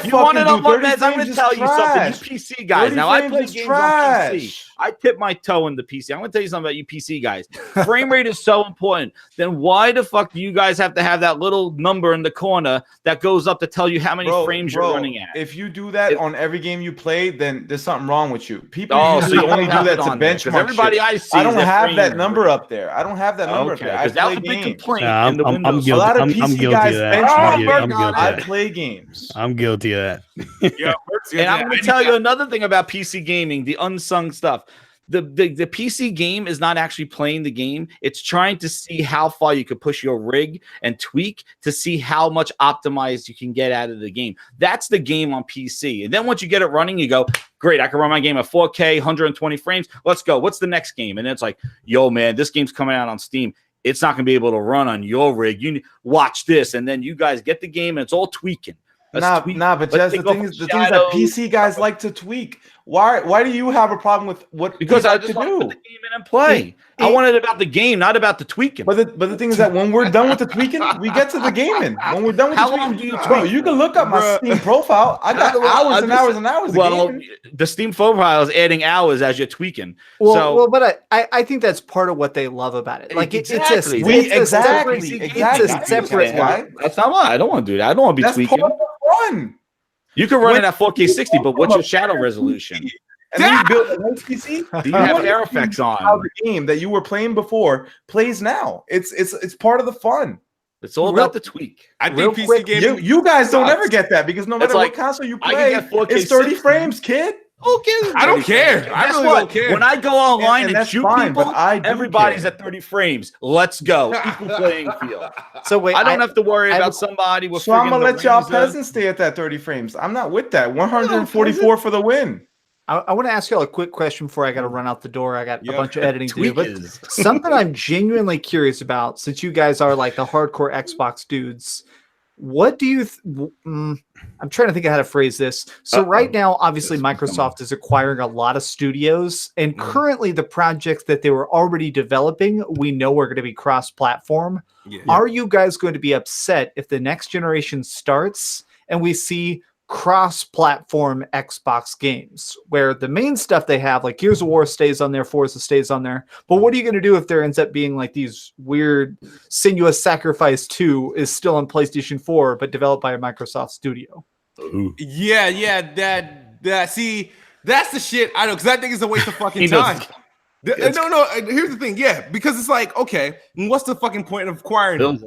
You want to know what, man? I'm going to tell you trash. something. You PC guys. Now, I play games trash. on PC. I tip my toe in the PC. I'm going to tell you something about you PC guys. Frame rate is so important. Then why the fuck do you guys have to have that little number in the corner that goes up to tell you how many frames you're running at? If you do that on every game you play, then there's something wrong with you. People so usually only do that to benchmark everybody shit. I see. I don't have that number up there. I don't have that number up there. Because that was a big complaint in the I'm Windows. guilty. A lot of I'm PC guilty guys of that. benchmark. I play games. I'm guilty of that. And I'm going to tell you another thing about PC gaming, the unsung stuff. The PC game is not actually playing the game. It's trying to see how far you could push your rig and tweak to see how much optimized you can get out of the game. That's the game on PC. And then once you get it running, you go, great, I can run my game at 4K, 120 frames. Let's go. What's the next game? And it's like, yo, man, this game's coming out on Steam. It's not going to be able to run on your rig. You watch this. And then you guys get the game and it's all tweaking. But Jess, the thing is that PC guys like to tweak. Why do you have a problem with what? Because I just want to put the game in and play. I want it about the game, not about the tweaking. But the thing is that when we're done with the tweaking, we get to the gaming. When we're done with how the long tweaking, do you tweak? bro, you can look up my Steam profile. I got hours and hours and hours. Well, the Steam profile is adding hours as you're tweaking. But I think that's part of what they love about it. Like it's a separate. That's not why I don't want to do that. I don't want to be tweaking. Part of the fun. You can run it at 4K 60, but what's your shadow resolution? And then you build a nice PC. Do you have air effects on? How the game that you were playing before plays now. It's part of the fun. It's all about the tweak. I think PC gaming. You guys don't ever get that because no matter what console you play, it's 30 frames, kid. Okay, I don't care. I really don't care. When I go online and shoot people, everybody's care. at 30 frames. Let's go. Equal playing field. So wait, I don't have to worry about somebody with. So I'm gonna let y'all peasants stay at that 30 frames. I'm not with that. 144 for the win. I want to ask y'all a quick question before I got to run out the door. I got a bunch of editing to do. But something I'm genuinely curious about, since you guys are like the hardcore Xbox dudes, what do you? I'm trying to think of how to phrase this. So right now, obviously, Microsoft is acquiring a lot of studios, and currently the projects that they were already developing, we know are going to be cross-platform. Yeah. Are you guys going to be upset if the next generation starts and we see cross-platform Xbox games where the main stuff they have, like Gears of War stays on there, Forza stays on there, but what are you going to do if there ends up being like these weird Sinuous Sacrifice 2 is still on PlayStation 4 but developed by a Microsoft studio? Yeah. That. See, that's the shit. I know, because I think it's a waste of fucking time. No. Here's the thing. Yeah, because it's like, okay, what's the fucking point of acquiring them?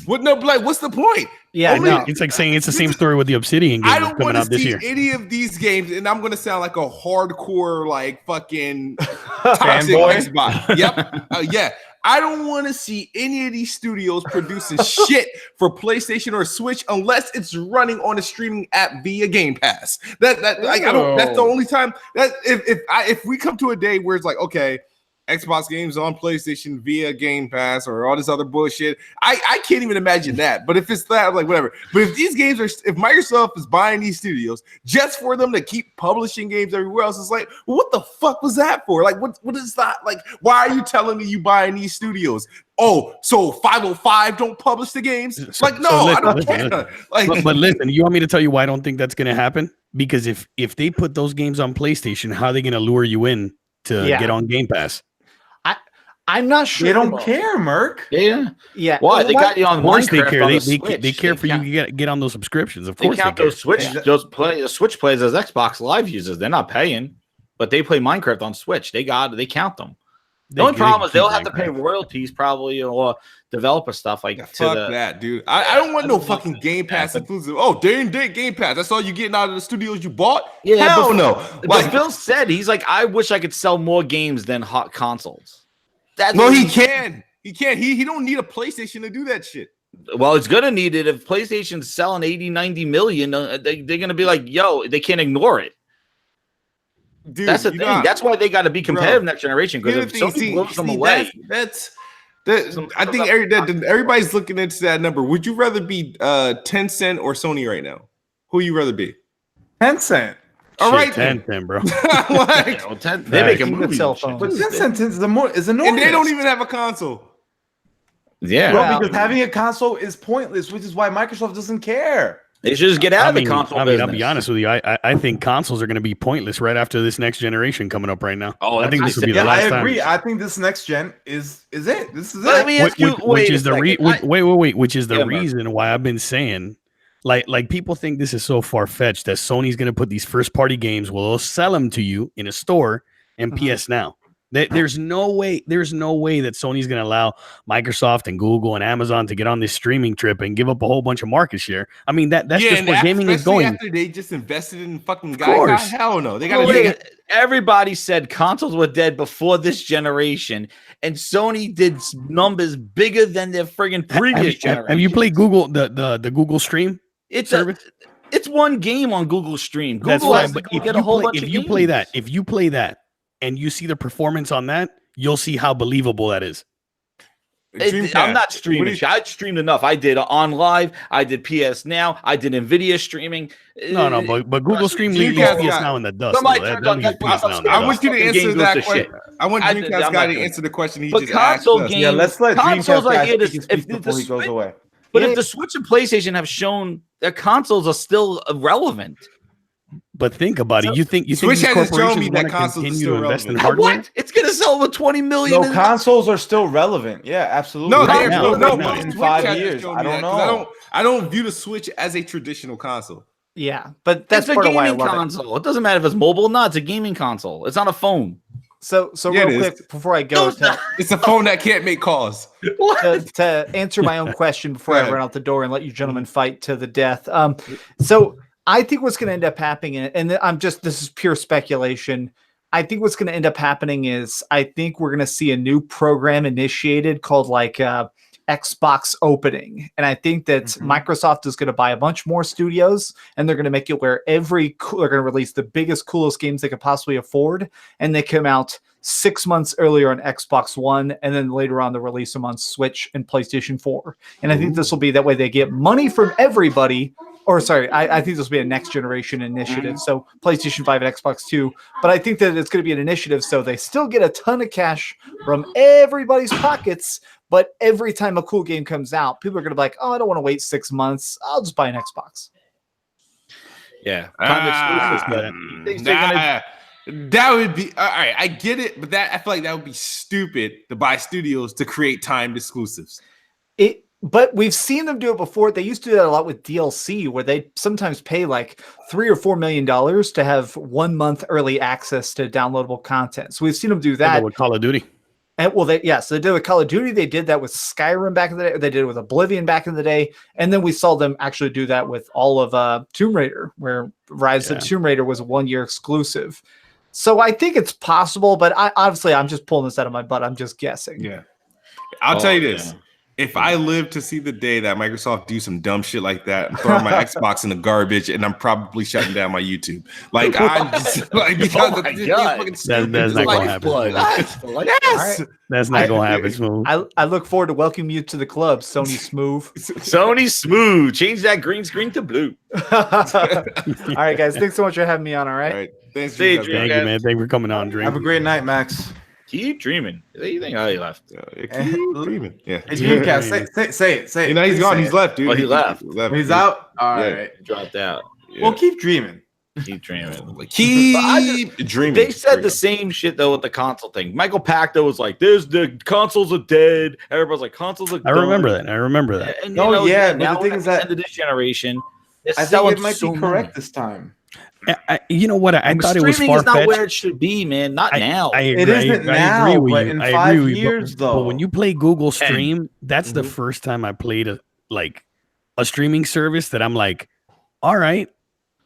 What's the point? Yeah, it's like saying it's the same story with the Obsidian game I don't coming want out to this see year. any of these games, and I'm gonna sound like a hardcore, like fucking toxic Fanboy? Xbox. Yep. Yeah. I don't want to see any of these studios producing shit for PlayStation or Switch unless it's running on a streaming app via Game Pass. That's the only time that if we come to a day where it's like, okay, Xbox games on PlayStation via Game Pass or all this other bullshit, I can't even imagine that. But if it's that, like whatever. But if these games if Microsoft is buying these studios just for them to keep publishing games everywhere else, it's like, well, what the fuck was that for? Like, what is that? Like, why are you telling me you buying these studios? Oh, so 505 don't publish the games? I don't care. But listen, you want me to tell you why I don't think that's going to happen? Because if they put those games on PlayStation, how are they going to lure you in to get on Game Pass? I'm not sure. They don't care, Merc. Yeah. Why? They got you on Of course they Minecraft care. on They the Switch. they care for you to get on those subscriptions. Of They course count they care. those Switch players as Xbox Live users. They're not paying, but they play Minecraft on Switch. They count them. The only problem is they'll have to pay royalties probably or developer stuff like that, dude. I don't want no fucking Game Pass exclusive. Oh, day and date Game Pass. That's all you getting out of the studios you bought? Yeah, hell no. But Phil said he's like, I wish I could sell more games than hot consoles. He can. He can't. He don't need a PlayStation to do that shit. Well, it's gonna need it if PlayStation's selling 80, 90 million. They're gonna be like, yo, they can't ignore it. Dude, that's the thing. That's why they got to be competitive next generation. Because if Sony blows them away, I think everybody's looking into that number. Would you rather be Tencent or Sony right now? Who you rather be? Tencent. All right, Tencent, bro. They make a movie cell phone. But Tencent is enormous. And they don't even have a console. Yeah, bro, because having a console is pointless, which is why Microsoft doesn't care. They should just get out of the console business. I'll be honest with you. I think consoles are going to be pointless right after this next generation coming up right now. Oh, I think this will be the last time. I agree. I think this next gen is it. This is Let it. me ask you, which is the reason why I've been saying, like people think this is so far fetched that Sony's going to put these first party games. Well, they'll sell them to you in a store and PS Now. There's no way that Sony's going to allow Microsoft and Google and Amazon to get on this streaming trip and give up a whole bunch of market share. I mean, that's just where gaming is going. After they just invested in fucking guys, hell no. They got to. Everybody said consoles were dead before this generation, and Sony did numbers bigger than their friggin' previous generation. Have you played Google the Google Stream? It's one game on Google Stream. That's Google fine, but if you play that and you see the performance on that, you'll see how believable that is. I'm not streaming. I streamed enough. I did on live. I did PS Now. I did Nvidia streaming. No, but Google Stream leaves PS Now in the dust. I want you to answer that question. I want Dreamcast guy to answer the question he just asked us. Yeah, let's let Dreamcast guy speak before he goes away. But if the Switch and PlayStation have shown their consoles are still relevant. But think about it. You think Switch these hasn't shown corporations me that consoles continue still to invest in relevant. hardware? What? It's gonna sell over 20 million. No, consoles are still relevant. Yeah, absolutely. In 5 years. I don't know. I don't view the Switch as a traditional console. Yeah, but that's a part of why I gaming love console. It doesn't matter if it's mobile or not. It's a gaming console. It's not a phone. So real quick before I go, it's a phone that can't make calls. To answer my own question before I run out the door and let you gentlemen fight to the death. So I think what's going to end up happening, and this is pure speculation. I think what's going to end up happening is I think we're going to see a new program initiated called Xbox Opening. And I think that Microsoft is going to buy a bunch more studios and they're going to make it where they're going to release the biggest, coolest games they could possibly afford. And they come out 6 months earlier on Xbox One, and then later on they'll release them on Switch and PlayStation 4. And I think this will be that way they get money from everybody. Or sorry, I think this will be a next generation initiative. So PlayStation 5 and Xbox 2. But I think that it's going to be an initiative so they still get a ton of cash from everybody's pockets. But every time a cool game comes out, people are going to be like, oh, I don't want to wait 6 months. I'll just buy an Xbox. Yeah. That would be all right. I get it, but I feel like that would be stupid to buy studios to create timed exclusives. But we've seen them do it before. They used to do that a lot with DLC, where they sometimes pay like $3 or $4 million to have 1 month early access to downloadable content. So we've seen them do that with Call of Duty. And well, so they did with Call of Duty. They did that with Skyrim back in the day. They did it with Oblivion back in the day. And then we saw them actually do that with all of Tomb Raider, where Rise of Tomb Raider was a 1-year exclusive. So I think it's possible, but I'm just pulling this out of my butt. I'm just guessing. Yeah. I'll tell you this. If I live to see the day that Microsoft do some dumb shit like that, I'm throwing my Xbox in the garbage, and I'm probably shutting down my YouTube. Like I'm just like, because oh my God. That's not gonna happen. Yes, that's not gonna happen. Smooth. I look forward to welcoming you to the club, Sony Smooth. Sony Smooth. Change that green screen to blue. All right, guys. Thanks so much for having me on. All right. All right. Thanks. Thank you, man. Thank you for coming on, Dream. Have a great night, Max. Keep dreaming. What do you think? Oh, he left. Keep dreaming. Yeah. Hey, Dreamcast, say it. You know, he's gone. He's left, dude. Oh, he left. He's out. All right. He dropped out. Yeah. Well, keep dreaming. Keep dreaming. Keep dreaming. They said the same shit though with the console thing. Michael Pacto was like, "There's the consoles are dead." Everybody's like, "Consoles are." I remember that. And, but now the thing is that end of this generation, I think it might be correct this time. You know what? I thought it was streaming is not far-fetched. where it should be, man. Not now. I agree. It isn't now, I agree with but you. in I 5 agree with you. years, But though. when you play Google Stream, that's the first time I played a streaming service that I'm like, all right,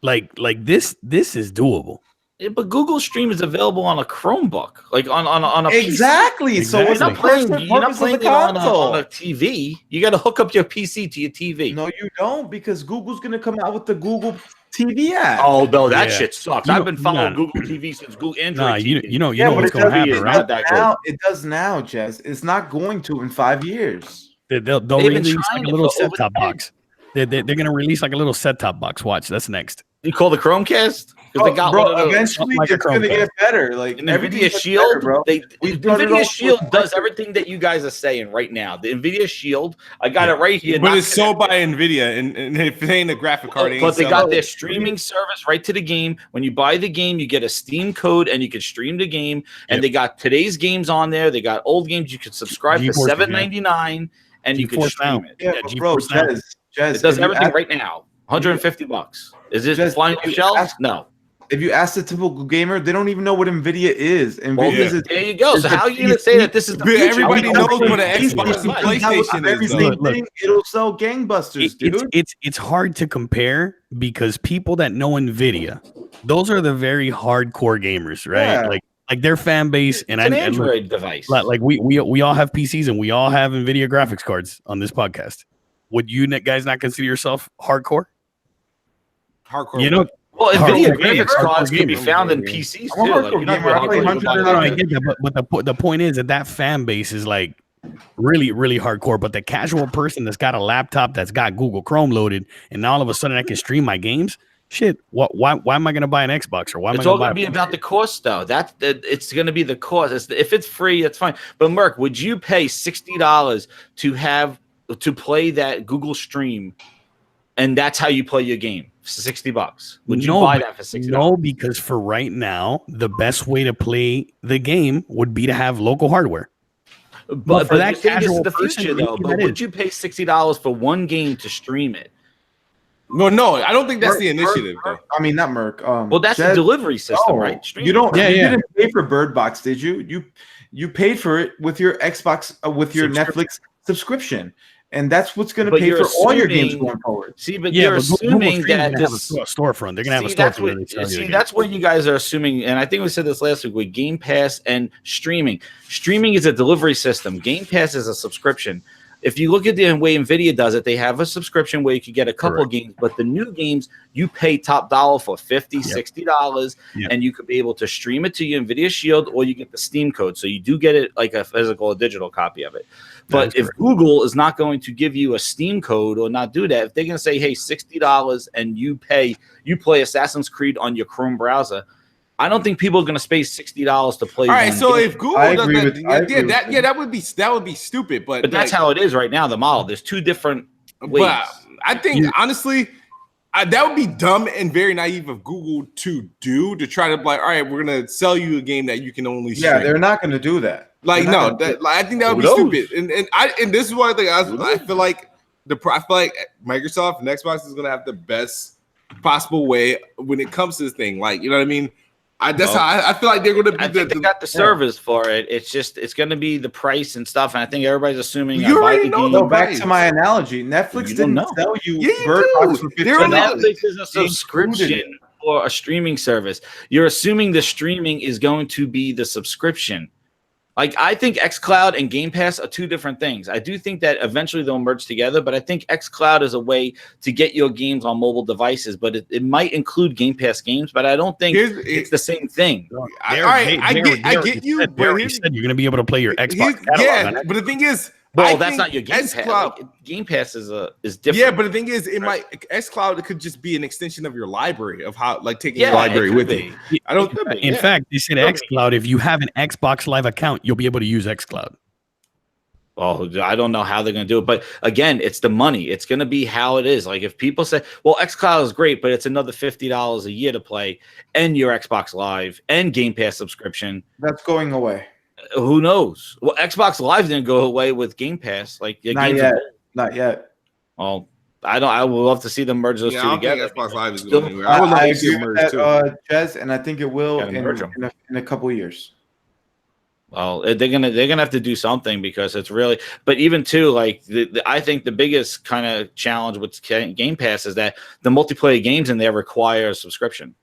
like this is doable. Yeah, but Google Stream is available on a Chromebook, like on a Exactly. PC. So what's You're the not playing, purpose you're not of playing the it on console? a TV. You got to hook up your PC to your TV. No, you don't, because Google's gonna come out with the Google TV app. Oh no, that Yeah. shit sucks. You I've know- been following no. Google TV since Google Android. Nah, TV. you know but what's it going to does- happen, it right? does That good. now, it does now, Jess. It's not going to in 5 years. They'll They've been release trying like a it little for over set-top 10. box. They're going to release like a little set-top box. Watch, that's next. You call the Chromecast? Because they got bro, one of those. eventually Like a it's gonna Chromecast. get better. Like And everything NVIDIA gets Shield, better, bro. We've done it all NVIDIA for Shield does records. everything that you guys are saying right now. The NVIDIA Shield, I got it right here. But not it's sold by connected. NVIDIA, and if it ain't a graphic card, it ain't But they got selling. their streaming service right to the game. When you buy the game, you get a Steam code and you can stream the game. And they got today's games on there. They got old games. You can subscribe for GeForce, man. $7.99 and you can GeForce stream now. it. Yeah, but bro, GeForce now. Jez, It does if you everything ask- right now. $150. Is it Just- flying off if you shelves? ask- No. If you ask the typical gamer, they don't even know what NVIDIA is. NVIDIA Well, is there you go. is So the how are you going to say that this is the But future? everybody We knows don't what an play Xbox and PS5. PlayStation every is, though. single thing, it'll sell gangbusters, dude. It's hard to compare because people that know NVIDIA, those are the very hardcore gamers, right? Yeah. Like their fan base, and It's an and look, Android device. like we all have PCs and we all have NVIDIA graphics cards on this podcast. Would you guys not consider yourself hardcore? Hardcore. You know, Well, Hardcore NVIDIA gamer, graphics cards hardcore can be gamer. found in PCs I'm a too. hardcore Like, you're not gamer. I play really hundreds gonna of buy no, I it. get that, but the point is that fan base is like really, really hardcore. But the casual person that's got a laptop that's got Google Chrome loaded, and all of a sudden I can stream my games. Shit, why am I going to buy an Xbox or why am It's I all going going to to be about the cost, though. It's going to be the cost. If it's free, that's fine. But Merc, would you pay $60 to play that Google Stream, and that's how you play your game? $60. Would you buy that for $60? No, because for right now, the best way to play the game would be to have local hardware. But for that you're saying this is casual the person, future, though. maybe But that would is. you pay $60 for one game to stream it? No, I don't think that's the initiative, though. I mean, not Merc. Well, that's Jez- the delivery system, No, right? Streaming. You don't. Yeah, you yeah. didn't pay for Bird Box, did you? You paid for it with your Xbox, with your Netflix subscription, and that's what's going to But pay you're for all your games assuming- going forward. See, but Yeah, you're but Google assuming Stream's that gonna have this. a storefront. They're gonna have a See, storefront. that's where they what. sell you the See, game. that's what you guys are assuming, and I think we said this last week with Game Pass and streaming. Streaming is a delivery system. Game Pass is a subscription. If you look at the way NVIDIA does it, they have a subscription where you can get a couple Correct. games, but the new games you pay top dollar for $50, $60, Yep. and you could be able to stream it to your NVIDIA Shield, or you get the Steam code, so you do get it like a physical or digital copy of it. But That's if correct. Google is not going to give you a Steam code or not do that, if they're going to say, "Hey, $60," and you play Assassin's Creed on your Chrome browser, I don't think people are going to spend $60 to play. All right, one so game. if Google I does agree that, with- I agree with that would be stupid. But that's like, how it is right now. The model. There's two different ways. But I think honestly, that would be dumb and very naive of Google to try to be like, all right, we're gonna sell you a game that you can only stream. Yeah, they're not going to do that. Like no, I think that would be stupid. And this is why I feel like Microsoft and Xbox is gonna have the best possible way when it comes to this thing. Like, you know what I mean? That's how I feel like they're going to be. They got the service for it. It's going to be the price and stuff. And I think everybody's assuming. You already know. Go back to my analogy. Netflix didn't tell you. Bird Box for Netflix is a subscription or a streaming service. You're assuming the streaming is going to be the subscription. Like, I think xCloud and Game Pass are two different things. I do think that eventually they'll merge together, but I think xCloud is a way to get your games on mobile devices, but it might include Game Pass games, but I don't think it's the same thing. I get you. But said you're going to be able to play your Xbox catalog. But the thing is, well, that's not your Game Pass. Like, Game Pass is different. Yeah, but the thing is, xCloud it could just be an extension of your library of how, like, taking your library with you. I don't. In fact, they said xCloud. If you have an Xbox Live account, you'll be able to use xCloud. Well, I don't know how they're going to do it, but again, it's the money. It's going to be how it is. Like, if people say, "Well, xCloud is great, but it's another $50 a year to play, and your Xbox Live and Game Pass subscription," that's going away. Who knows? Well, Xbox Live didn't go away with Game Pass. Like, not yet. Well, I would love to see them merge those two together. Xbox Live is going anywhere. I would love to see them merge too, Jez, and I think it will in a couple of years. Well, they're gonna have to do something because it's really. But even too, like I think the biggest kind of challenge with Game Pass is that the multiplayer games in there require a subscription.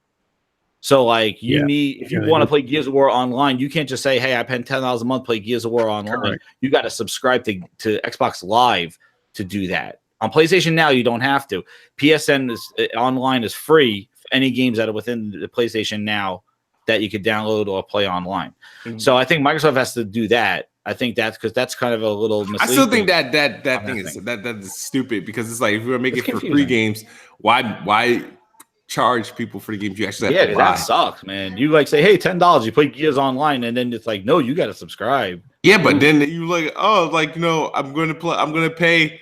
So, like, if you want to play Gears of War online, you can't just say, "Hey, I pay $10 a month play Gears of War online." Correct. You got to subscribe to Xbox Live to do that. On PlayStation Now, you don't have to. PSN online is free for any games that are within the PlayStation Now that you could download or play online. Mm-hmm. So I think Microsoft has to do that. I think that's kind of a little misleading. I still think that thing is stupid because it's like if we're making it for free games, why charge people for the games you actually have to buy? That sucks, man. You like say, hey, $10, you play Gears online, and then it's like, no, you got to subscribe. Yeah, but then you like, oh, like, no, I'm going to pay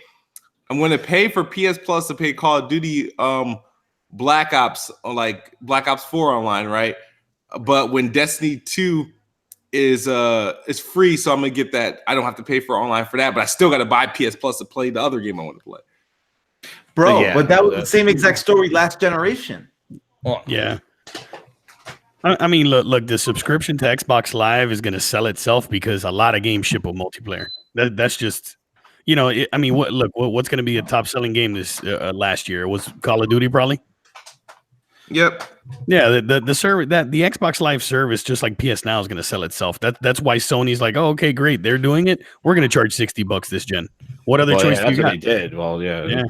for PS Plus to pay Call of Duty Black Ops, like Black Ops 4 online, right? But when Destiny 2 is free, so I'm gonna get that. I don't have to pay for online for that, but I still got to buy PS Plus to play the other game I want to play. Bro, but that was the same exact story last generation. Well, yeah. I mean, look, the subscription to Xbox Live is going to sell itself because a lot of games ship with multiplayer. That's just, what's going to be a top selling game this last year? It was Call of Duty probably. Yep. Yeah, the service that the Xbox Live service, just like PS Now, is going to sell itself. That's why Sony's like, oh, okay, great, they're doing it. We're going to charge $60 this gen. What other choice do you got? They did. Well, yeah.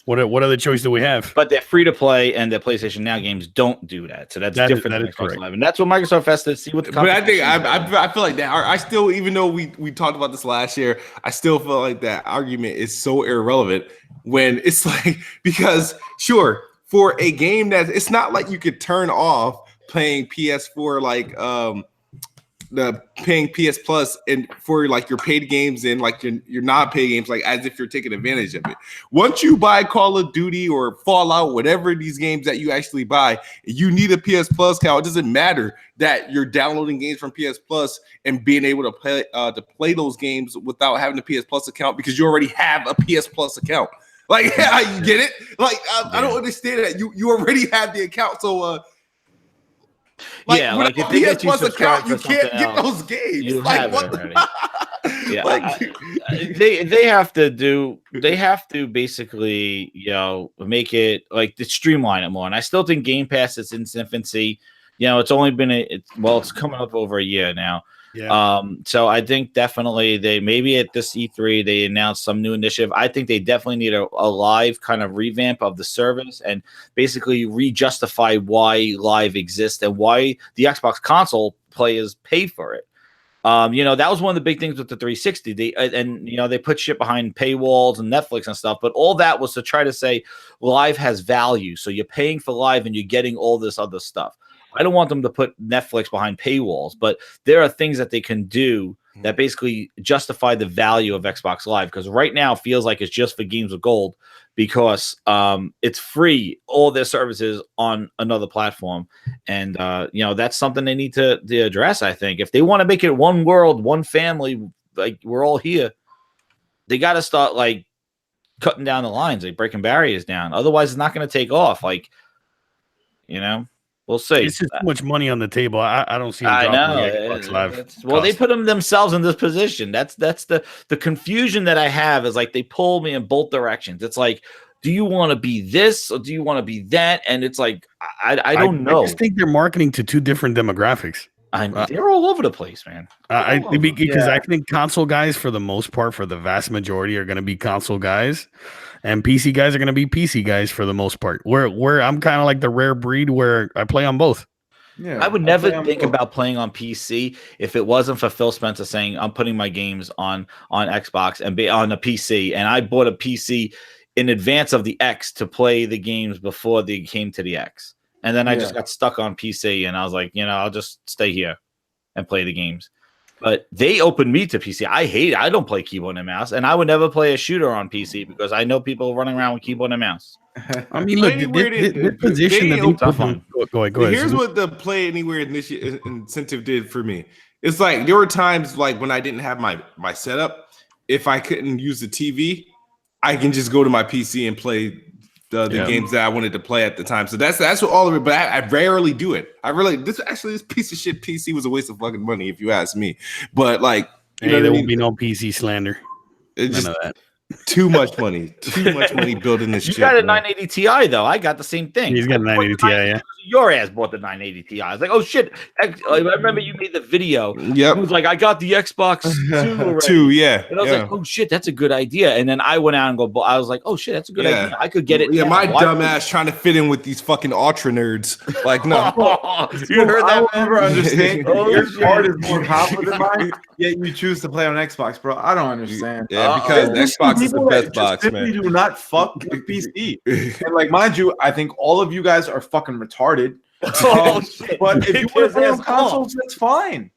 What other choice do we have? But they're free to play, and the PlayStation Now games don't do that. So that's different than Xbox Live, and that's what Microsoft has to see what the. But I think I feel like that. I still, even though we talked about this last year, I still feel like that argument is so irrelevant when it's like, because sure, for a game that it's not like you could turn off playing PS4 like the paying PS Plus and for like your paid games and like your not paid games, like as if you're taking advantage of it. Once you buy Call of Duty or Fallout, whatever these games that you actually buy, you need a PS Plus account. It doesn't matter that you're downloading games from PS Plus and being able to play those games without having a PS Plus account because you already have a PS Plus account. Like, you get it? Like, I don't understand that. You already have the account, so like if they get you subscribed you can't get those games. You like, have what it already. They have to basically make it like to streamline it more. And I still think Game Pass is in its infancy. It's only been it's coming up over a year now. Yeah. So I think definitely they maybe at this E3 they announced some new initiative. I think they definitely need a live kind of revamp of the service and basically re-justify why live exists and why the Xbox console players pay for it. That was one of the big things with the 360. They put shit behind paywalls and Netflix and stuff, but all that was to try to say live has value. So you're paying for live and you're getting all this other stuff. I don't want them to put Netflix behind paywalls, but there are things that they can do that basically justify the value of Xbox Live, because right now it feels like it's just for games with gold because it's free, all their services on another platform. And that's something they need to address. I think if they want to make it one world, one family, like we're all here, they got to start like cutting down the lines, like breaking barriers down. Otherwise it's not going to take off. Like, we'll see. It's just too much money on the table. I don't see them I dropping know. the Xbox Live. Well, they put themselves in this position. That's the confusion that I have is like they pull me in both directions. It's like, do you want to be this or do you want to be that? And it's like I don't know. I just think they're marketing to two different demographics. They're all over the place, man. Because I think console guys, for the most part, for the vast majority, are going to be console guys, and PC guys are going to be PC guys for the most part. Where I'm kind of like the rare breed where I play on both. Yeah, I would never think about playing on PC if it wasn't for Phil Spencer saying I'm putting my games on Xbox and be on a PC, and I bought a PC in advance of the X to play the games before they came to the X. And then I just got stuck on PC, and I was like, I'll just stay here and play the games. But they opened me to PC. I don't play keyboard and mouse, and I would never play a shooter on PC because I know people running around with keyboard and mouse. I mean, look, this position that they put on. Go ahead. Here's what the Play Anywhere incentive did for me. It's like there were times like when I didn't have my setup, if I couldn't use the TV, I can just go to my PC and play the games that I wanted to play at the time. So that's what all of it. But I rarely do it. This piece of shit PC was a waste of fucking money if you ask me. But like, there won't be no PC slander. It's just, none of that. Too much money building this shit. You got a 980 Ti though. I got the same thing. He's got a 980 Ti, yeah. Your ass bought the 980 Ti. I was like, oh shit. I remember you made the video. Yep. It was like, I got the Xbox 2 already. 2, yeah. And I was like, oh shit, that's a good idea. And then I went out and I was like, oh shit, that's a good idea. I could get it. Yeah, my dumb ass trying to fit in with these fucking ultra nerds. Like, no. You heard that? I never understand. Your card is more powerful than mine, yet you choose to play on Xbox, bro. I don't understand. Yeah, because Xbox is the best box, man. Simply do not fuck with PC. And like, mind you, I think all of you guys are fucking retarded. But if you want to play on consoles, that's fine.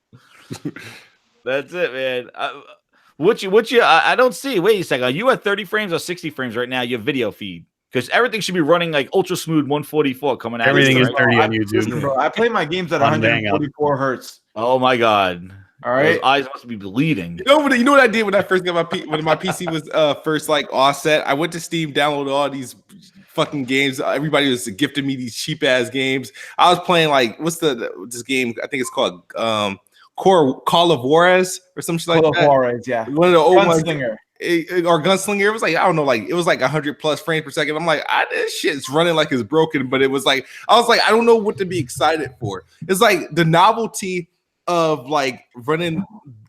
That's it, man. I don't see. Wait a second. Are you at 30 frames or 60 frames right now? Your video feed, because everything should be running like ultra smooth 144 coming out. Everything is 30 on YouTube. Bro, I play my games at 144 hertz. Oh my god. All right, those eyes must be bleeding. You know what I did when I first got when my PC was first like offset? I went to Steam, downloaded all these fucking games. Everybody was gifting me these cheap ass games. I was playing like this game? I think it's called Call of Juarez or some shit like that. Call of Juarez, yeah. One of the old Gunslinger. Or Gunslinger. It was like, I don't know, like it was like 100 plus frames per second. I'm like, this shit's running like it's broken, but it was like, I was like, I don't know what to be excited for. It's like the novelty of like running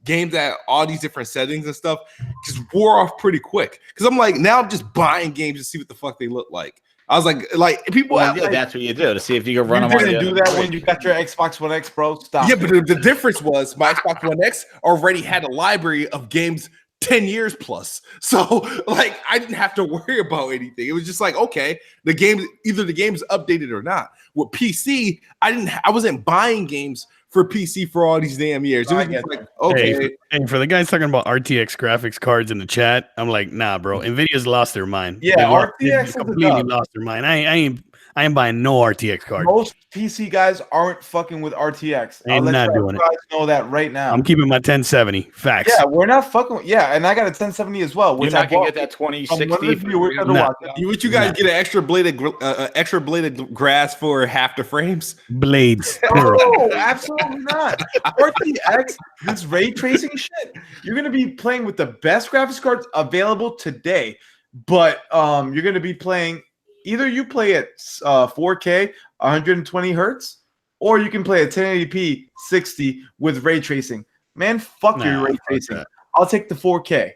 games at all these different settings and stuff just wore off pretty quick. Because I'm like, now I'm just buying games to see what the fuck they look like. I was like people. Well, yeah, that's what you do to see if you can run them. You didn't do that when you got your Xbox One X, bro. Stop. Yeah, but the difference was my Xbox One X already had a library of games 10 years plus. So like I didn't have to worry about anything. It was just like, okay, either the game's updated or not. With PC, I wasn't buying games for PC for all these damn years. It was just like, okay. Hey, for the guys talking about RTX graphics cards in the chat, I'm like, nah, bro. Nvidia's lost their mind. Yeah, RTX completely lost their mind. I ain't buying no RTX card. Most PC guys aren't fucking with RTX. I'm not doing it. You guys know that right now. I'm keeping my 1070. Facts. Yeah, we're not fucking. Yeah, and I got a 1070 as well. Which I can get that 2060. Would you guys get an extra blade of grass for half the frames? Blades. No, absolutely not. RTX, this ray tracing shit. You're gonna be playing with the best graphics cards available today, but you're gonna be playing. Either you play at 4K, 120 hertz, or you can play at 1080p 60 with ray tracing. Man, fuck your ray tracing. I'll take the 4K.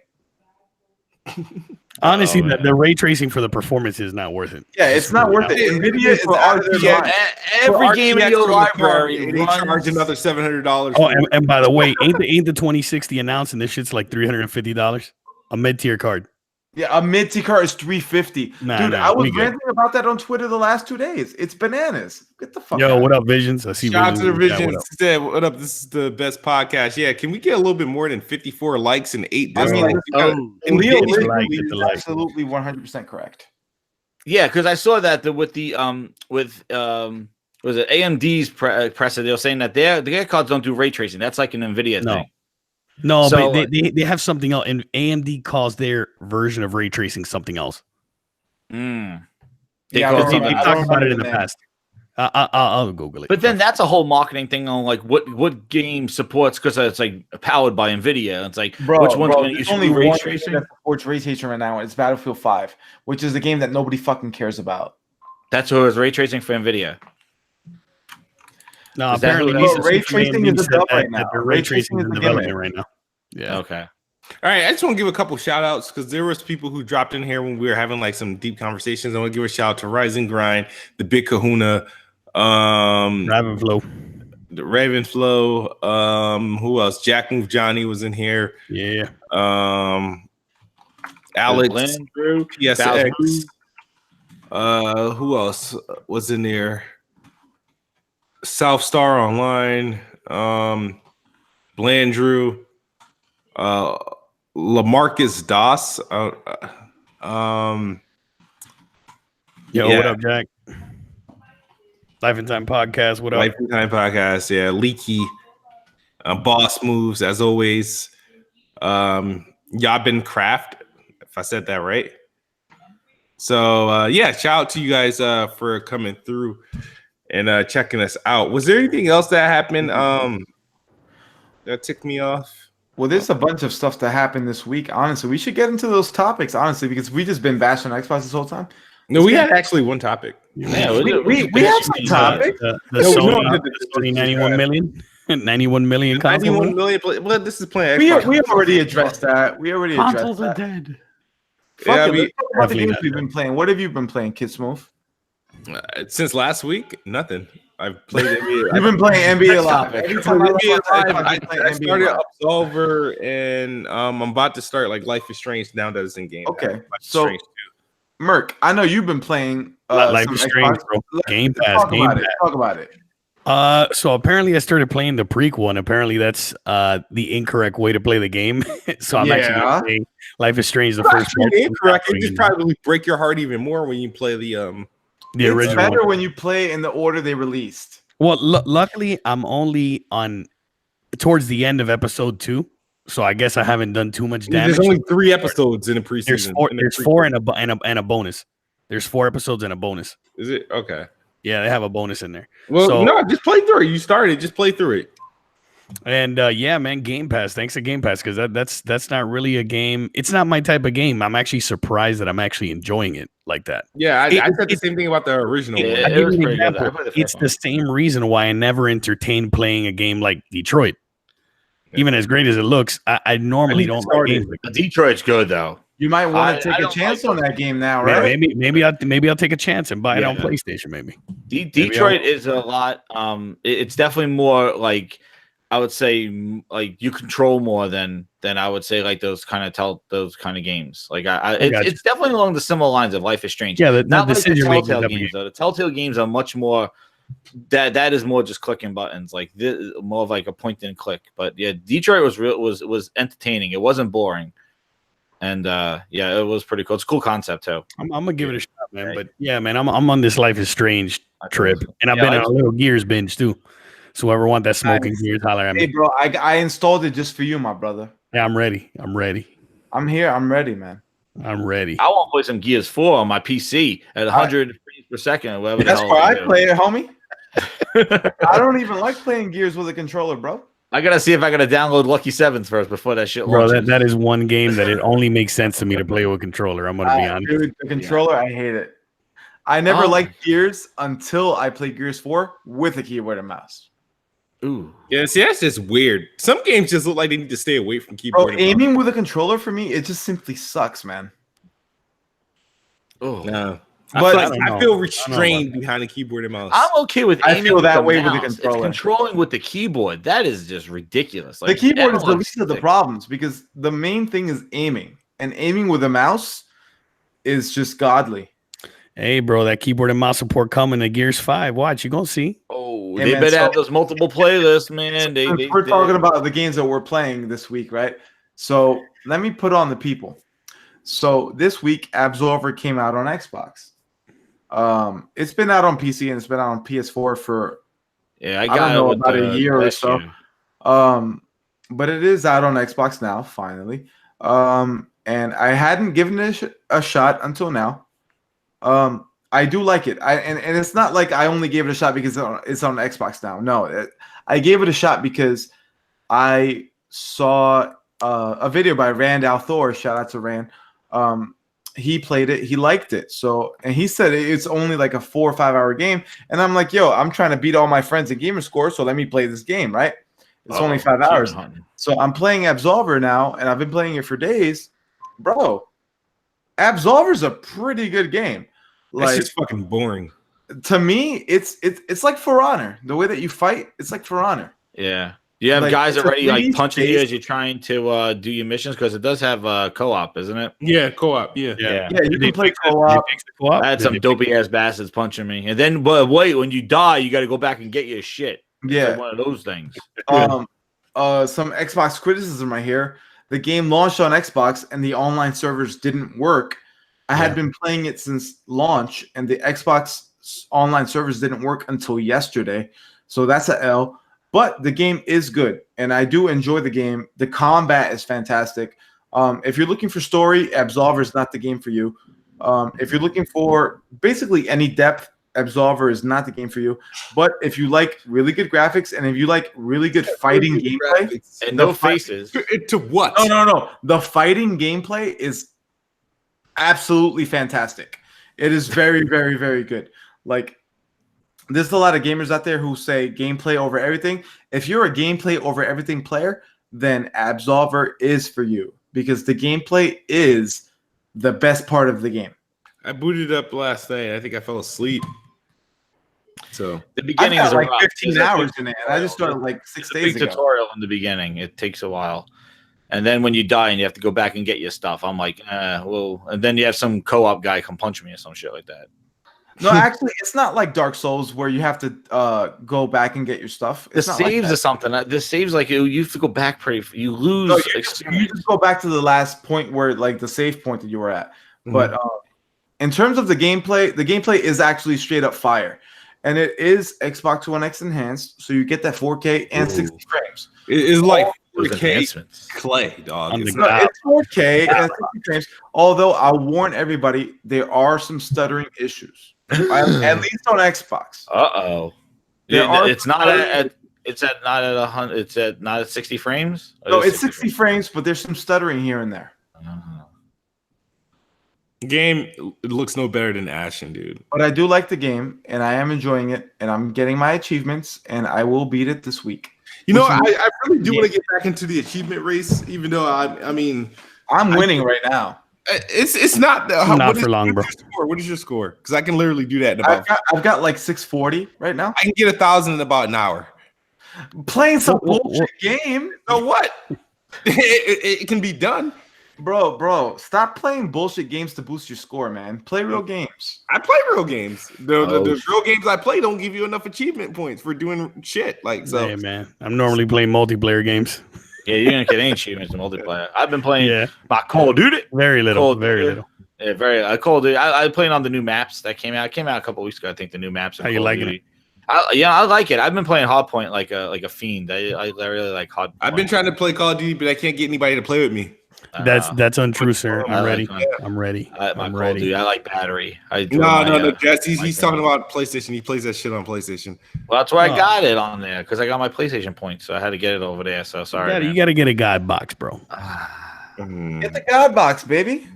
Honestly, the ray tracing for the performance is not worth it. Yeah, it's not worth it. Nvidia is out of their mind. Every game in your library, they charge another $700. Oh, and by the way, ain't the 2060 announced, and this shit's like $350, a mid-tier card. Yeah, a mid-tier car is 350. Dude, I was ranting about that on Twitter the last 2 days. It's bananas. Get the fuck Yo, out. what up, Visions? I see Shout out to the Visions. Visions. Said, what up? This is the best podcast. Yeah, can we get a little bit more than 54 likes and 8 dislikes? Leo hit the like, is hit the like. absolutely 100% correct. Yeah, because I saw that with the was it AMD's presser? They were saying that their cards don't do ray tracing. That's like an NVIDIA thing. No, So, but they have something else, and AMD calls their version of ray tracing something else. They They talked about it in the past. I'll Google it. But then that's a whole marketing thing on like what game supports, because it's like powered by NVIDIA. It's like which one's going to use only ray one tracing? that supports ray tracing right now. It's Battlefield 5, which is a game that nobody fucking cares about. That's who is ray tracing for NVIDIA. No, Is that apparently who it is? Ray tracing is a dub right now. They're Ray ray tracing tracing is in the development gimmick. right now. Yeah. Okay. All right, I just want to give a couple shout outs because there was people who dropped in here when we were having like some deep conversations. I want to give a shout out to Rising Grind, the Big Kahuna, Ravenflow. the Ravenflow, who else? Jack Move Johnny was in here. Yeah. Alex, Drew, PSX. Who else was in there? South Star Online, Blandrew, Lamarcus Doss. Yo, yeah. what up, Jack? Life and Time Podcast. What up? Life and Time Podcast. Yeah, Leaky, Boss Moves as always. Yabin Craft, if I said that right. So yeah, shout out to you guys for coming through and checking us out. Was there anything else that happened that ticked me off? Well, there's a bunch of stuff that happened this week. Honestly, we should get into those topics, honestly, because we just been bashing Xbox this whole time. No, we had actually one topic. Yeah, We have some topics. The No, Sony 91 million. 91 million consoles. 91 million. Well, this is playing We Xbox. already addressed that. We already addressed that. dead. Fuck Yeah, it, I mean, let's talk about the definitely games not we've been playing. What have you been playing, Kid Smooth? Since last week, nothing. I've played NBA. You've been playing NBA a lot. Topic. Every time I NBA look on Live, TikTok, you play I NBA started Live. Absolver, and I'm about to start like Life is Strange now that it's in game. Okay, Life is so Strange too. Merc, I know you've been playing Life some is Strange, Xbox. bro. Game Let's Pass. talk Game about Pass. it. Talk about it. So apparently I started playing the prequel, and apparently that's the incorrect way to play the game. So I'm actually Yeah. gonna play Life is Strange the It's first part. actually incorrect. It just probably break your heart even more when you play the The It's original better one. when you play in the order they released. Well, luckily I'm only on towards the end of episode 2, so I guess I haven't done too much damage. There's only 3 episodes in the preseason. There's four and a bonus. There's 4 episodes and a bonus. Is it okay? Yeah, they have a bonus in there. Well, So- no, just play through it. You started, just play through it. And yeah, man, Game Pass. Thanks to Game Pass, because that's not really a game. It's not my type of game. I'm actually surprised that I'm actually enjoying it like that. Yeah, I It- said the same thing about the original Yeah, one. I'll it give was you an pretty good. example. I played the first It's one. the same reason why I never entertain playing a game like Detroit. Even as great as it looks, I normally don't like games like that. Detroit's good though. You might want I to take a don't chance like on that game now, Yeah, right? maybe I'll take a chance and buy it on Yeah. PlayStation. Maybe. Detroit is a lot. It's definitely more like, I would say, like you control more than I would say like those kind of games. Like it's definitely along the similar lines of Life is Strange. Yeah, not like the decision making is Telltale definitely- games though. The Telltale games are much more. That is more just clicking buttons, like this, more of like a point and click. But yeah, Detroit was entertaining. It wasn't boring, and yeah, it was pretty cool. It's a cool concept too. I'm gonna give it a shot, man. But yeah, man, I'm on this Life is Strange trip, and I've Yeah, been on a little Gears binge too. So whoever want that smoking Gears, holler at Hey, me. bro, I installed it just for you, my brother. Yeah, I'm ready. I'm here. I'm ready, man. I want to play some Gears 4 on my PC at 100 frames per second, or whatever. That's the hell where I do. play it, homie. I don't even like playing Gears with a controller, bro. I gotta see if I gotta download Lucky Sevens first before that shit Bro, launches. that is one game that it only makes sense to me to play with a controller. I'm gonna be honest. Dude, the controller, I hate it. I never liked Gears until I played Gears 4 with a keyboard and mouse. Ooh. Yeah, see, that's just weird. Some games just look like they need to stay away from Bro, keyboard. and mouse. aiming with a controller for me, it just simply sucks, man. Oh. No. But I feel restrained behind a keyboard and mouse. I'm okay with I aiming feel that the way with the mouse. It's controller. controlling with the keyboard. That is just ridiculous. the keyboard is the analog least of the stick. problems because the main thing is aiming. And aiming with a mouse, is just godly. Hey, bro, that keyboard and mouse support coming to Gears 5. Watch, you gonna see. Oh, Hey, they man, better so- have those multiple playlists, man. We're talking about the games that we're playing this week, right? So let me put on the people. So this week, Absolver came out on Xbox. It's been out on PC and it's been out on PS4 for I don't know, about a year or so. Year. But it is out on Xbox now, finally. And I hadn't given it a shot until now. I do like it. And it's not like I only gave it a shot because it's on Xbox now. No, I gave it a shot because I saw a video by Rand Althor. Shout out to Rand. He played it. He liked it. And he said it's only like a 4 or 5 hour game. And I'm like, yo, I'm trying to beat all my friends at gamer score. So let me play this game, right? It's only 5 hours. So I'm playing Absolver now, and I've been playing it for days. Bro, Absolver's a pretty good game. It's just fucking boring. To me, it's like For Honor. The way that you fight, it's like For Honor. Yeah. You have guys already like punching you as you're trying to do your missions because it does have co-op, isn't it? Yeah, co-op. Yeah. You can play co-op. I had some dopey ass bastards punching me, and then but wait, when you die, you got to go back and get your shit. It's like one of those things. Some Xbox criticism right here. The game launched on Xbox and the online servers didn't work. I had been playing it since launch, and the Xbox online servers didn't work until yesterday. So that's an L. But the game is good, and I do enjoy the game. The combat is fantastic. If you're looking for story, Absolver is not the game for you. If you're looking for basically any depth, Absolver is not the game for you. But if you like really good graphics and if you like really good fighting gameplay, and no faces. To what? No. The fighting gameplay is absolutely fantastic. It is very, very, very good. Like, there's a lot of gamers out there who say gameplay over everything. If you're a gameplay over everything player, then Absolver is for you because the gameplay is the best part of the game. I booted up last night. I think I fell asleep. So the beginning is like 15 hours in it. And I just started like 6 days ago. Tutorial in the beginning. It takes a while. And then when you die and you have to go back and get your stuff, I'm like, well, and then you have some co-op guy come punch me or some shit like that. No, actually, it's not like Dark Souls where you have to go back and get your stuff. It's the saves like or something. This saves like you have to go back you lose. No, you just go back to the last point where like the save point that you were at. Mm-hmm. But in terms of the gameplay is actually straight up fire, and it is Xbox One X enhanced, so you get that 4K and 60 frames. It is like 4K clay, dog. It's 4K and 60 frames. Although I'll warn everybody, there are some stuttering issues. At least on Xbox. It's not at 100. It's not at 60 frames. No, it's 60 frames, but there's some stuttering here and there. Game looks no better than Ashen, dude. But I do like the game, and I am enjoying it, and I'm getting my achievements, and I will beat it this week. You know, I really do want to get back into the achievement race, even though I mean, I'm winning right now. It's not for long, bro. What is your score? Because I can literally do that in about. I've got like 640 right now. I can get 1,000 in about an hour. Playing some bullshit game. So what? it can be done, bro. Stop playing bullshit games to boost your score, man. Play real games. I play real games. The real games I play don't give you enough achievement points for doing shit. Like so, hey, man. I'm normally playing multiplayer games. Yeah, you're gonna get any achievements in multiplayer. I've been playing my Call of Duty. Very little. Little. Yeah, very. Call of Duty. I played on the new maps that came out. It came out a couple weeks ago. I think the new maps. How you liking it? I like it. I've been playing Hardpoint like a fiend. I really like Hardpoint. I've been trying to play Call of Duty, but I can't get anybody to play with me. That's untrue, sir. I'm ready. I'm ready. I'm ready. I like Battery. No, Jesse. He's talking about PlayStation. He plays that shit on PlayStation. Well, that's why I got it on there because I got my PlayStation points, so I had to get it over there. So sorry. You got to get a God box, bro. Get the God box, baby.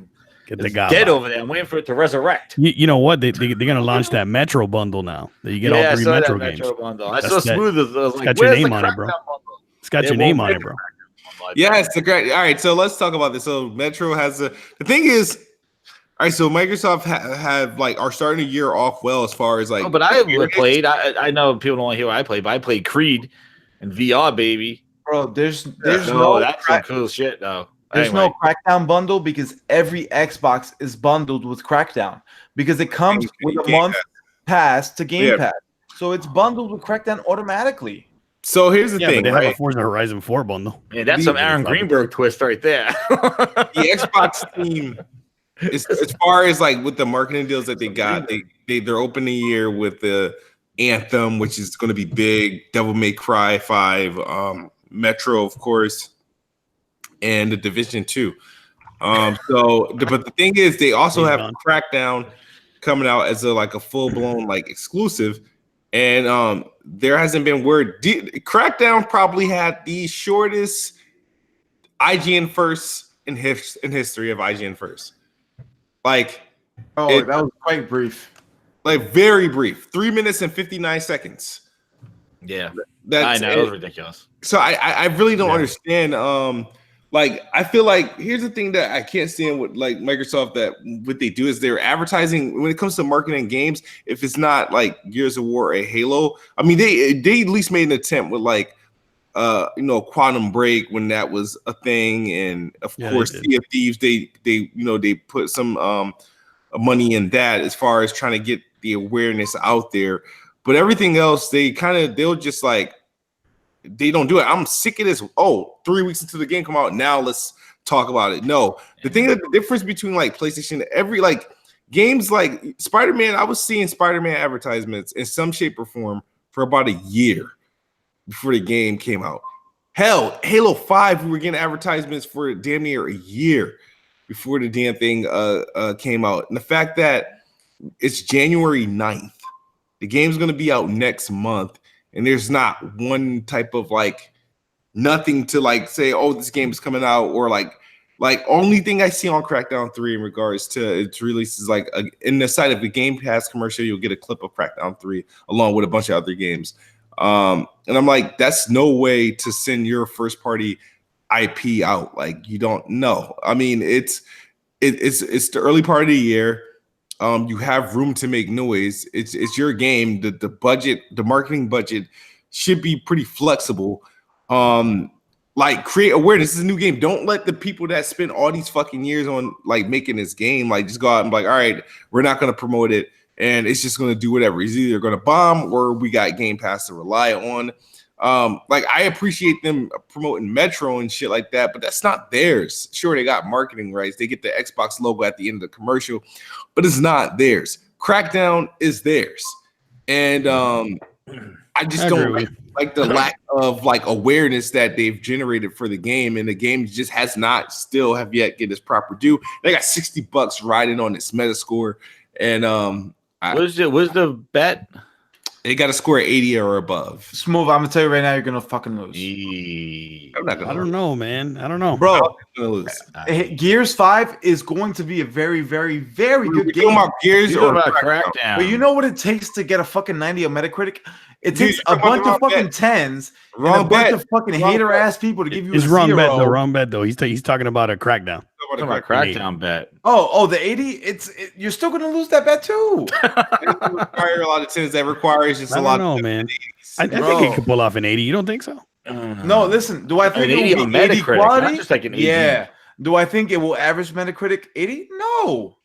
Get the God box. Over there. I'm waiting for it to resurrect. You know what? They're gonna launch that Metro bundle now. That you get all 3 Metro games. Bundle. That's so smooth. It's got your name on it, bro. It's got your name on it, bro. Yes, the great. All right, so let's talk about this. So Metro has the thing is, all right. So Microsoft have like are starting a year off well as far as like. Oh, but I played. I know people don't want to hear what I played, but I played Creed and VR, baby. Bro, there's no that's some cool shit though. There's no Crackdown bundle because every Xbox is bundled with Crackdown because it comes with a month pass to Game Pass. So it's bundled with Crackdown automatically. So here's the thing, but they right? have a Forza Horizon 4 bundle. Yeah, that's some Aaron Greenberg twist right there. The Xbox team, as far as like with the marketing deals that they got, they're opening the year with the Anthem, which is going to be big, Devil May Cry 5, Metro, of course, and the Division 2. But the thing is, they also have Crackdown coming out as a full-blown like exclusive. And there hasn't been word. Crackdown probably had the shortest IGN first in history of IGN first. Like, that was quite brief. Like very brief, 3 minutes and 59 seconds. Yeah, I know it was ridiculous. So I really don't understand. I feel like here's the thing that I can't stand with like Microsoft, that what they do is they're advertising when it comes to marketing games. If it's not like Gears of War or Halo, I mean they at least made an attempt with Quantum Break when that was a thing, and of course Sea of Thieves. They put some money in that as far as trying to get the awareness out there. But everything else, they'll just like. They don't do it. I'm sick of this. 3 weeks into the game come out. Now let's talk about it. No, the difference between like PlayStation, every like games like Spider-Man, I was seeing Spider-Man advertisements in some shape or form for about a year before the game came out. Hell, Halo 5, we were getting advertisements for damn near a year before the damn thing came out. And the fact that it's January 9th, the game's going to be out next month. And there's not one type of like nothing to like say, this game is coming out, or like only thing I see on Crackdown 3 in regards to its release is like in the side of the Game Pass commercial, you'll get a clip of Crackdown 3 along with a bunch of other games. And I'm like, that's no way to send your first party IP out. Like you don't know. I mean, it's the early part of the year. You have room to make noise. It's your game. The budget, the marketing budget should be pretty flexible. Like create awareness. This is a new game. Don't let the people that spent all these fucking years on like making this game like just go out and be like, all right, we're not going to promote it, and it's just going to do whatever. It's either going to bomb or we got Game Pass to rely on. Like I appreciate them promoting Metro and shit like that, but that's not theirs. Sure, they got marketing rights. They get the Xbox logo at the end of the commercial, but it's not theirs. Crackdown is theirs. And I just don't like the lack of like awareness that they've generated for the game, and the game just has not still have yet get its proper due. They got $60 riding on its Metascore, and what's the bet? They got to score 80 or above. Smooth, I'm gonna tell you right now, you're gonna fucking lose. I'm not gonna. I don't know, man. I don't know, bro. Gonna lose. Gears 5 is going to be a very, very, very good game. About Gears or about Crackdown? But you know what it takes to get a fucking 90 on Metacritic? It takes a bunch of fucking 10s and a bunch of fucking hater ass people to give you it's a wrong 0. bet though. Wrong bet though. He's talking about a Crackdown. Crackdown bet. Oh, the 80. You're still gonna lose that bet too. Require a lot of 10s. That requires just a lot. No, man. I think it could pull off an 80. You don't think so? No, listen. Do I think an 80 on Metacritic? Quality? Not just like an 80. Yeah. Do I think it will average Metacritic 80? No.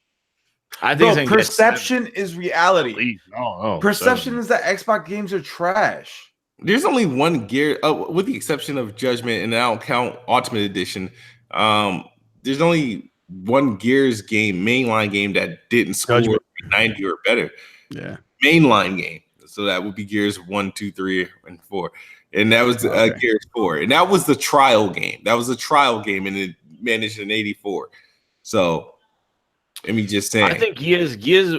I think perception is reality. No, perception is that Xbox games are trash. There's only one Gear, with the exception of Judgment, and I don't count Ultimate Edition. There's only one Gears game, mainline game, that didn't score 90 or better. Yeah, mainline game. So that would be Gears 1, 2, 3, and 4, and that was Gears 4, and that was the trial game. That was a trial game, and it managed an 84. So. Let me just say, I think Gears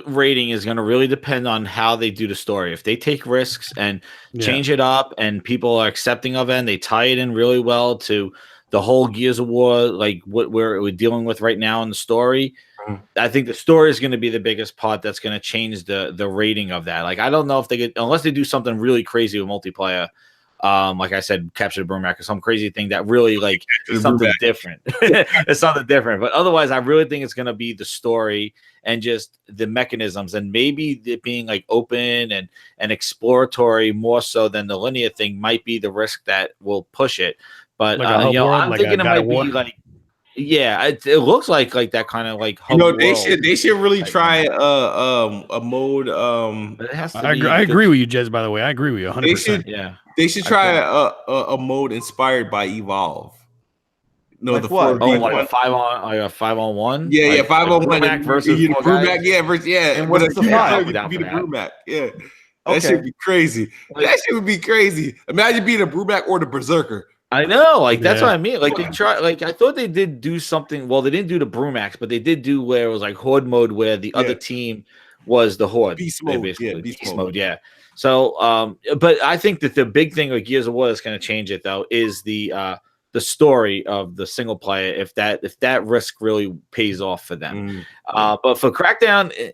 rating is going to really depend on how they do the story. If they take risks and change it up, and people are accepting of it, and they tie it in really well to the whole Gears of War, like what we're dealing with right now in the story, I think the story is going to be the biggest part that's going to change the rating of that. Like I don't know if they get, unless they do something really crazy with multiplayer. Like I said, capture the boomerang or some crazy thing that really like is something different. It's something different. But otherwise, I really think it's gonna be the story and just the mechanisms, and maybe it being like open and exploratory more so than the linear thing might be the risk that will push it. But like I'm thinking it might be like Yeah, it looks like that kind of like You know, hub they world. should really Like, try a mode. But it has to I be agree with you, Jez. By the way, I agree with you 100. They percent should Yeah. they should try a mode inspired by Evolve. No, Like the what? 4v1. Oh, like a 5-on-1? Yeah, like, 5-on-1 Brumac versus the 4 Brumac, guys? And what's the five? you be the Brumac. Yeah. That Okay. should be crazy. That shit would be crazy. Imagine being a Brumac or the Berserker. I know, like that's Yeah. what I mean. Like they try, like I thought they did do something. Well, they didn't do the Brumax, but they did do where it was like Horde mode, where the other team was the Horde. Beast They mode. basically- Yeah, beast mode. Yeah. So, but I think that the big thing with Gears of War that's going to change it though is the story of the single player. If that risk really pays off for them, but for Crackdown.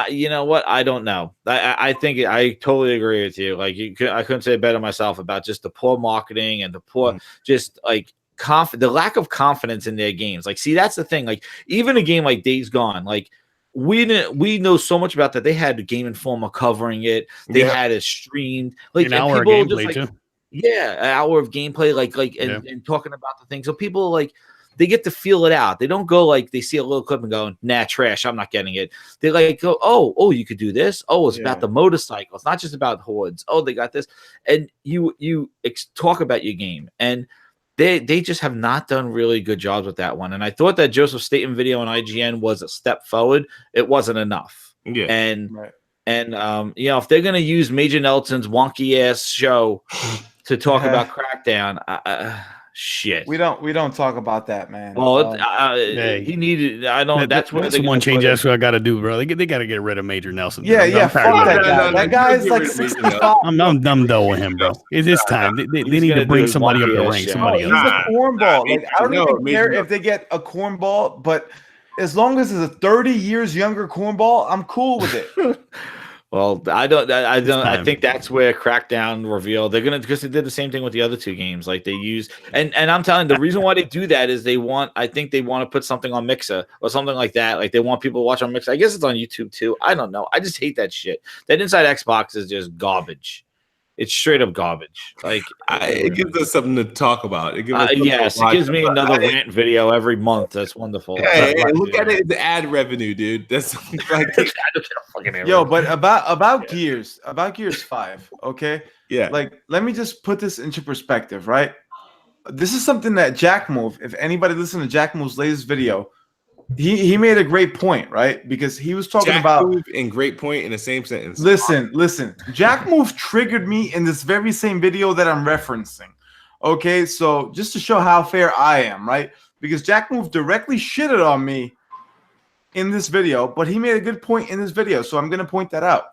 You know what? I don't know. I think I totally agree with you. Like I couldn't say it better myself about just the poor marketing and the poor, just like the lack of confidence in their games. Like, see, that's the thing. Like, even a game like Days Gone, like we know so much about that. They had the Game Informer covering it. They had it streamed. Like an hour of people gameplay just, too. Yeah, an hour of gameplay. And talking about the thing. So people like. They get to feel it out. They don't go like they see a little clip and go, nah, trash, I'm not getting it. They like go, oh, you could do this. Oh, it's about the motorcycle. It's not just about hordes. Oh, they got this. And you talk about your game. And they just have not done really good jobs with that one. And I thought that Joseph Staten video on IGN was a step forward. It wasn't enough. Yeah. And you know, if they're gonna use Major Nelson's wonky ass show to talk about Crackdown, shit. We don't talk about that, man. Well, he needed. I don't. That's what that's one change. That's what I got to do, bro. They got to get rid of Major Nelson. Yeah, I'm fuck tired of that guy. No, That guy's like get rid of 65. I'm done with him, bro. It is time. They need gonna to do bring his somebody up the wonky ass rank. shit. Somebody He's else. a cornball. Like I don't even care if they get a cornball, but as long as it's a 30 years younger cornball, I'm cool with it. Well, I don't. I think that's where Crackdown revealed they're gonna, because they did the same thing with the other two games. Like they use and I'm telling you, the reason why they do that is I think they want to put something on Mixer or something like that. Like they want people to watch on Mixer. I guess it's on YouTube too. I don't know. I just hate that shit. That Inside Xbox is just garbage. It's straight up garbage. Like it gives us something to talk about. It gives us it gives me another rant video every month. That's wonderful. Hey, look at it as ad revenue, dude. That's like Yo, but about Gears 5, okay? Yeah. Like, let me just put this into perspective, right? This is something that Jack Move, if anybody listened to Jack Move's latest video, he made a great point, right? Because he was talking about Move and great point in the same sentence. Listen. Jack Move triggered me in this very same video that I'm referencing. Okay, so just to show how fair I am, right? Because Jack Move directly shitted on me in this video, but he made a good point in this video, so I'm gonna point that out.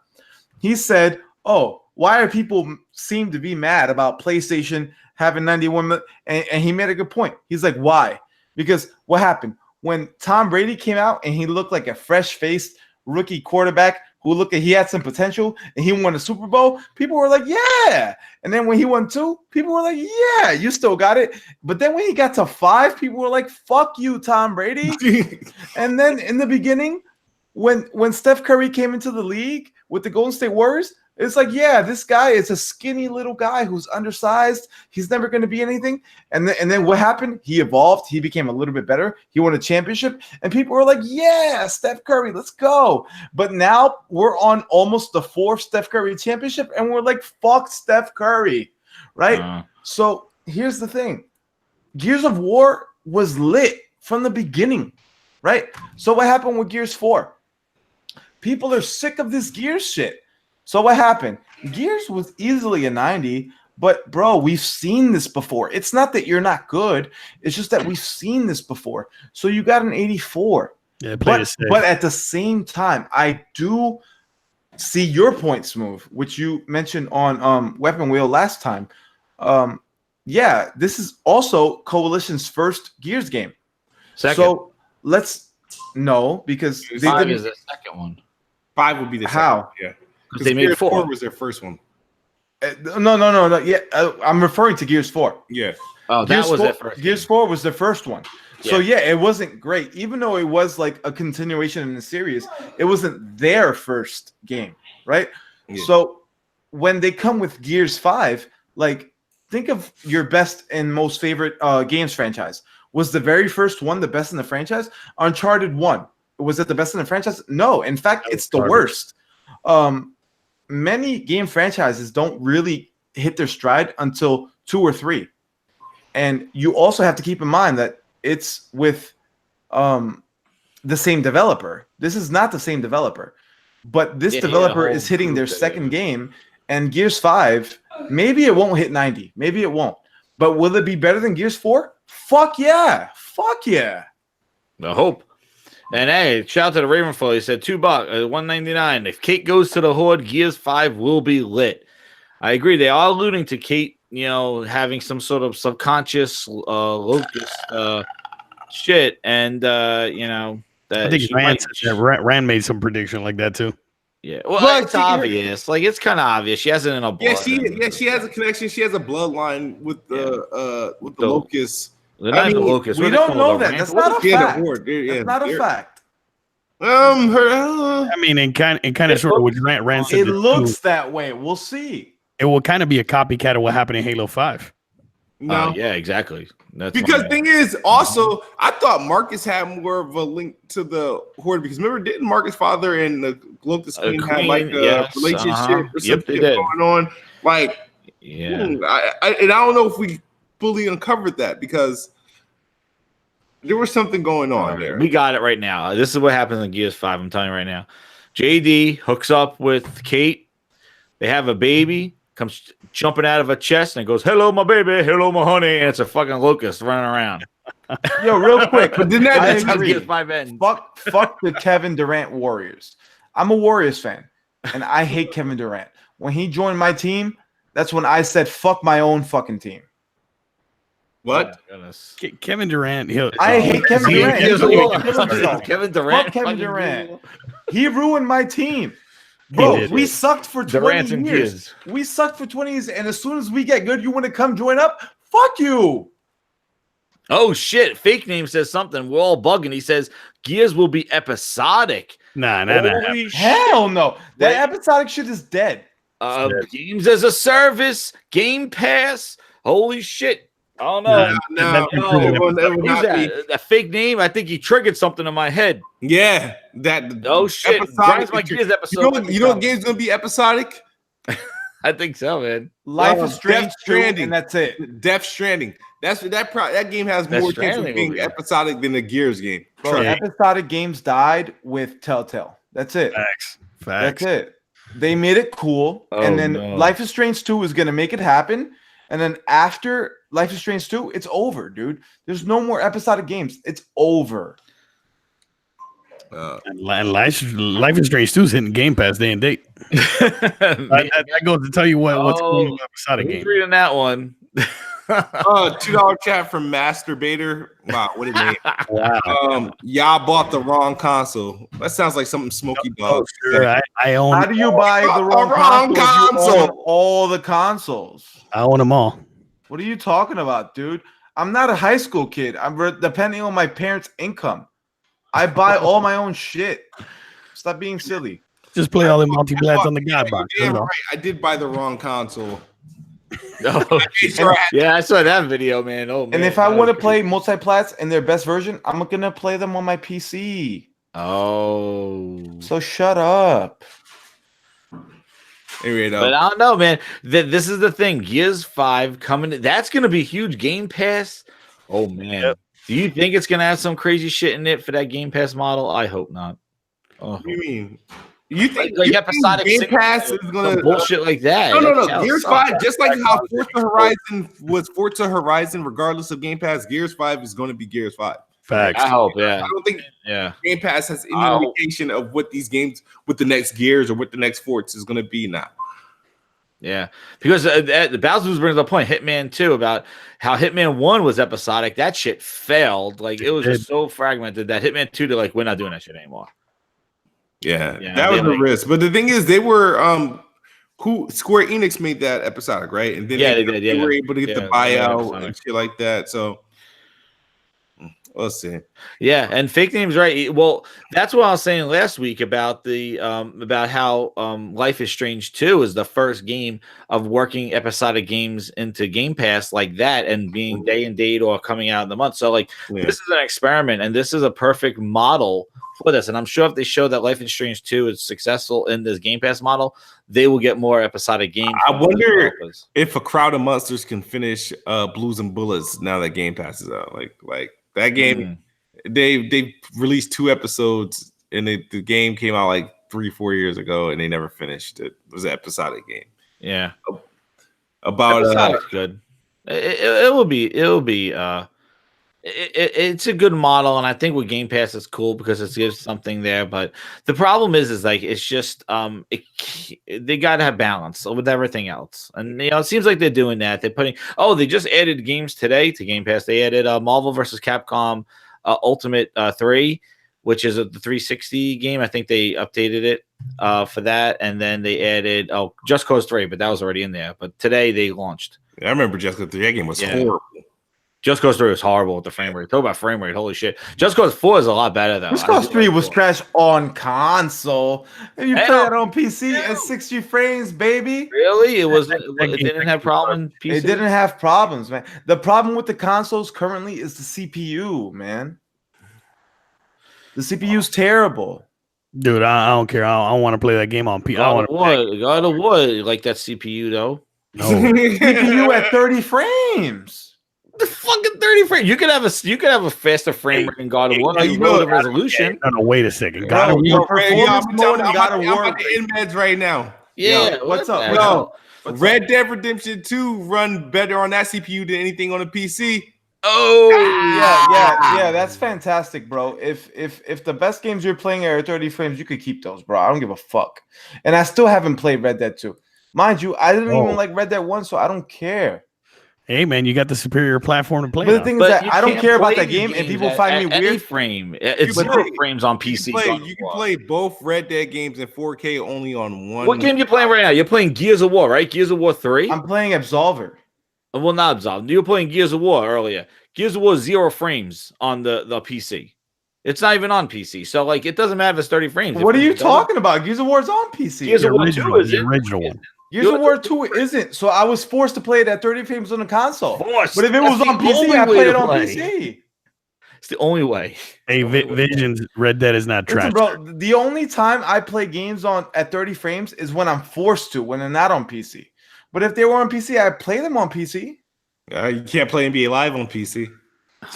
He said, "Oh, why are people seem to be mad about PlayStation having 91 million?" And he made a good point. He's like, "Why?" Because what happened? When Tom Brady came out and he looked like a fresh-faced rookie quarterback who looked like he had some potential and he won a Super Bowl, people were like, yeah. And then when he won 2, people were like, yeah, you still got it. But then when he got to 5, people were like, fuck you, Tom Brady. And then in the beginning, when Steph Curry came into the league with the Golden State Warriors, it's like, yeah, this guy is a skinny little guy who's undersized. He's never going to be anything. And then what happened? He evolved. He became a little bit better. He won a championship. And people were like, yeah, Steph Curry, let's go. But now we're on almost the 4th Steph Curry championship. And we're like, fuck Steph Curry, right? So here's the thing. Gears of War was lit from the beginning, right? So what happened with Gears 4? People are sick of this Gears shit. So what happened? Gears was easily a 90, but bro, we've seen this before. It's not that you're not good. It's just that we've seen this before. So you got an 84. Yeah, but at the same time, I do see your point, Smooth, which you mentioned on Weapon Wheel last time. Yeah, this is also Coalition's first Gears game. Second. So let's because they 5 didn't. is the second one. 5 would be the How? second. Yeah. Because they made 4. Was their first one. No. Yeah, I'm referring to Gears 4. Yeah. Oh, that was their first. Gears 4 was the first one. So yeah, it wasn't great. Even though it was like a continuation in the series, it wasn't their first game, right? Yeah. So when they come with Gears 5, like think of your best and most favorite games franchise. Was the very first one the best in the franchise? Uncharted 1. Was it the best in the franchise? No. In fact, it's the worst. Many game franchises don't really hit their stride until 2 or 3. And you also have to keep in mind that it's with the same developer. This is not the same developer. But this developer is hitting their second game. And Gears 5, maybe it won't hit 90. Maybe it won't. But will it be better than Gears 4? Fuck yeah. Fuck yeah. I hope. And hey, shout out to the Ravenflow. He said $2, $1.99. If Kate goes to the Horde, Gears 5 will be lit. I agree. They are alluding to Kate, having some sort of subconscious locust shit. And, that I think Rand made some prediction like that too. Yeah, well, it's obvious. Like, it's kind of obvious. She has it in a blood. She has a connection. She has a bloodline with the locusts. They're not the locusts. We don't know that. That's not a fact. That's not a fact. I mean, and kind of sort of what Rand said. It looks that way. We'll see. It will kind of be a copycat of what happened in Halo 5. No, yeah, exactly. Because thing is, also, I thought Marcus had more of a link to the Horde because remember, didn't Marcus' father and the Locust Queen have like a relationship or something going on? Like, I don't know if we fully uncovered that because there was something going on there. We got it right now. This is what happens in Gears 5. I'm telling you right now. JD hooks up with Kate. They have a baby. Comes jumping out of a chest and goes, "Hello, my baby. Hello, my honey." And it's a fucking locust running around. Yo, real quick. But didn't that fuck the Kevin Durant Warriors. I'm a Warriors fan, and I hate Kevin Durant. When he joined my team, that's when I said, fuck my own fucking team. What? Oh, Kevin Durant. I hate Kevin Durant. Kevin Durant. Fuck Kevin Durant. He ruined my team. Bro, we sucked for 20 years. We sucked for 20 years, and as soon as we get good, you want to come join up? Fuck you. Oh, shit. Fake name says something. We're all bugging. He says, Gears will be episodic. Nah. Hell no. That episodic shit is dead. Games as a service, Game Pass. Holy shit. I don't know. No. Who's that? A fake name? I think he triggered something in my head. Yeah. That. Oh, shit. Episodic. My Gears episode. You know what game's going to be episodic? I think so, man. Life is Strange 2, and that's it. Death Stranding. That game has more chance of being episodic than the Gears game. Bro, episodic games died with Telltale. That's it. Facts. That's it. They made it cool, and then Life is Strange 2 is going to make it happen. And then after Life is Strange 2, it's over, dude. There's no more episodic games. It's over. And Life is Strange 2 is hitting Game Pass day and date. that goes to tell you what's going on with episodic games. Reading that one. $2 chat from Masturbator. Wow, what a name. Wow. Y'all bought the wrong console. That sounds like something Smokey Dog. Sure, I own. How do you buy the wrong console? You own all the consoles. I own them all. What are you talking about, dude? I'm not a high school kid. I'm depending on my parents' income. I buy all my own shit. Stop being silly. Just play all the multi-blats on the God box. Damn right. I did buy the wrong console. Yeah, I saw that video, man. Oh, man. And if I want to play multi-plats in their best version, I'm gonna play them on my PC. Oh, so shut up. Anyway, but I don't know, man. This is the thing. Gears 5 coming. That's gonna be huge. Game Pass. Oh man. Yep. Do you think it's gonna have some crazy shit in it for that Game Pass model? I hope not. Oh. What do you mean? You think like episodic Game Pass is gonna bullshit like that? No. Gears 5, just like how Forza Horizon was Forza Horizon, regardless of Game Pass, Gears 5 is going to be Gears 5. Facts. I hope, yeah. I don't think Game Pass has any indication of what these games with the next Gears or what the next Forza is going to be now. Yeah, because the Bowser brings up a point, Hitman 2, about how Hitman 1 was episodic. That shit failed. Like, it was just so fragmented that Hitman 2, we're not doing that shit anymore. Yeah, that was a risk. But the thing is, they were Square Enix made that episodic, right? And then they were able to get the buyout and shit like that. So We'll see. Yeah, and fake names, right? Well, that's what I was saying last week about the about how Life is Strange 2 is the first game of working episodic games into Game Pass like that and being day and date or coming out in the month. So like this is an experiment, and this is a perfect model for this. And I'm sure if they show that Life is Strange 2 is successful in this Game Pass model, they will get more episodic games. I wonder if a crowd of monsters can finish Blues and Bullets now that Game Pass is out. Like that game, they released 2 episodes, and the game came out like 3-4 years ago, and they never finished it. It was an episodic game. Yeah, about good. It will be. It's a good model, and I think with Game Pass it's cool because it gives something there. But the problem is like it's just they gotta have balance with everything else, and it seems like they're doing that. They're putting they just added games today to Game Pass. They added Marvel vs. Capcom Ultimate 3, which is the 360 game. I think they updated it for that, and then they added Just Cause 3, but that was already in there. But today they launched. I remember Just Cause 3. That game was horrible. Just Cause 3 was horrible with the frame rate. Talk about frame rate. Holy shit. Just Cause 4 is a lot better, though. Just Cause 3 was trash on console. If you play it on PC at 60 frames, baby. Really? It didn't have problems PC? It didn't have problems, man. The problem with the consoles currently is the CPU, man. The CPU's terrible. Dude, I don't care. I don't want to play that game on PC. God of War, like that CPU, though. No. CPU at 30 frames. The fucking 30 frames. You could have a faster frame rate in God of War. You know the resolution. No, wait a second. God of War. I'm about the in-meds right now. Yeah. What's up? No. Red Dead Redemption 2 run better on that CPU than anything on the PC. Yeah, that's fantastic, bro. If the best games you're playing are 30 frames, you could keep those, bro. I don't give a fuck. And I still haven't played Red Dead 2. Mind you, I didn't even like Red Dead 1, so I don't care. Hey man, you got the superior platform to play. But the thing is that I don't care about that game, and people find me weird. Frame, it's 0 frames on PC. You can play both Red Dead games in 4K only on one. What game you playing right now? You're playing Gears of War, right? Gears of War 3. I'm playing Absolver. Well, not Absolver. You were playing Gears of War earlier. Gears of War 0 frames on the PC. It's not even on PC, so like it doesn't matter if it's 30 frames. What are you talking about? Gears of War is on PC. Gears of War 2 is the original one. Gears of War 2 isn't, so I was forced to play it at 30 frames on the console. Forced. But if it was on PC, I played it on PC. It's the only way. Hey, Visions, Red Dead is not trash. Listen, bro, the only time I play games at 30 frames is when I'm forced to, when they're not on PC. But if they were on PC, I play them on PC. You can't play NBA Live on PC.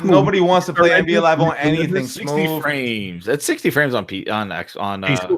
Nobody wants to play NBA Live on anything. 60 frames. That's 60 frames on Hey,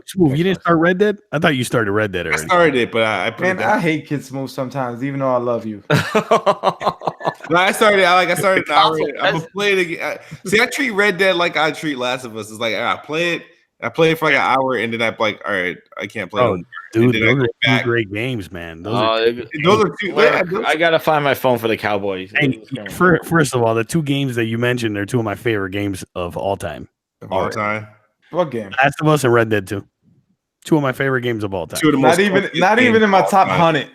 Smooth, you didn't start Red Dead? I thought you started Red Dead already. I started it, but I put it down. I hate Kid Smooth sometimes, even though I love you. No, I started an hour. I'm gonna play it again. See, I treat Red Dead like I treat Last of Us. It's like I play it for like an hour, and then I'm like, all right, I can't play it. Dude, those are 2 great games, man. Those are 2. I gotta find my phone for the Cowboys. Hey, first of all, the 2 games that you mentioned are 2 of my favorite games of all time. All time. What game? Last of Us and Red Dead 2. 2 of my favorite games of all time. Not even in my top 100.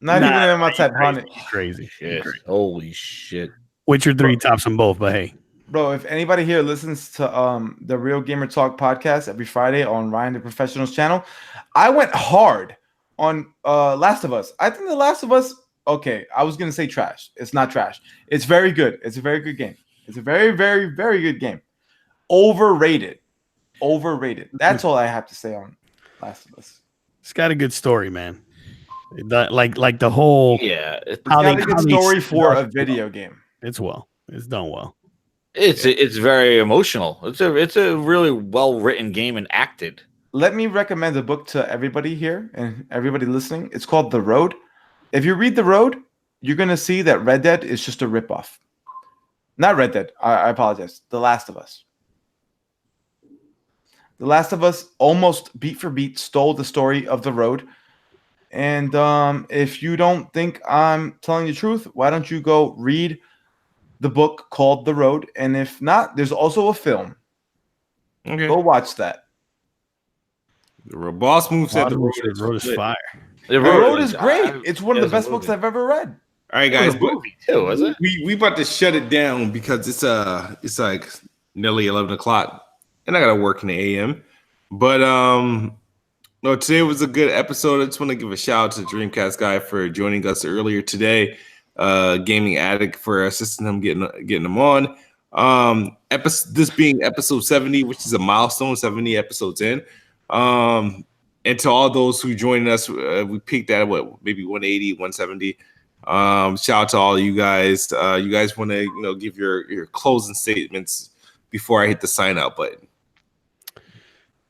Not even in my top 100. Crazy. Shit. Holy shit. Witcher 3 tops them both, but hey. Bro, if anybody here listens to the Real Gamer Talk podcast every Friday on Ryan the Professional's channel, I went hard on Last of Us. I think The Last of Us, okay, I was going to say trash. It's not trash. It's very good. It's a very good game. It's a very, very, very good game. Overrated. That's all I have to say on Last of Us. It's got a good story, man. Like the whole it's got a good story for a video game. It's done well. It's very emotional. It's a really well written game and acted. Let me recommend a book to everybody here and everybody listening. It's called The Road. If you read The Road, you're gonna see that Red Dead is just a ripoff. Not Red Dead. I apologize. The Last of Us. The Last of Us almost beat for beat stole the story of The Road. And if you don't think I'm telling the truth, why don't you go read the book called The Road? And if not, there's also a film. Okay. Go watch that. The Boss Move said The Road is fire. The Road is great. It's one of the best books I've ever read. All right, guys. Movie too, is it? We about to shut it down because it's like nearly 11 o'clock, and I got to work in the AM. But no, today was a good episode. I just want to give a shout out to the Dreamcast guy for joining us earlier today. Gaming Addict for assisting him getting him on. This being episode 70, which is a milestone, 70 episodes in. And to all those who joined us, we peaked at maybe 180, 170. Shout out to all of you guys. You guys want to give your closing statements before I hit the sign out button.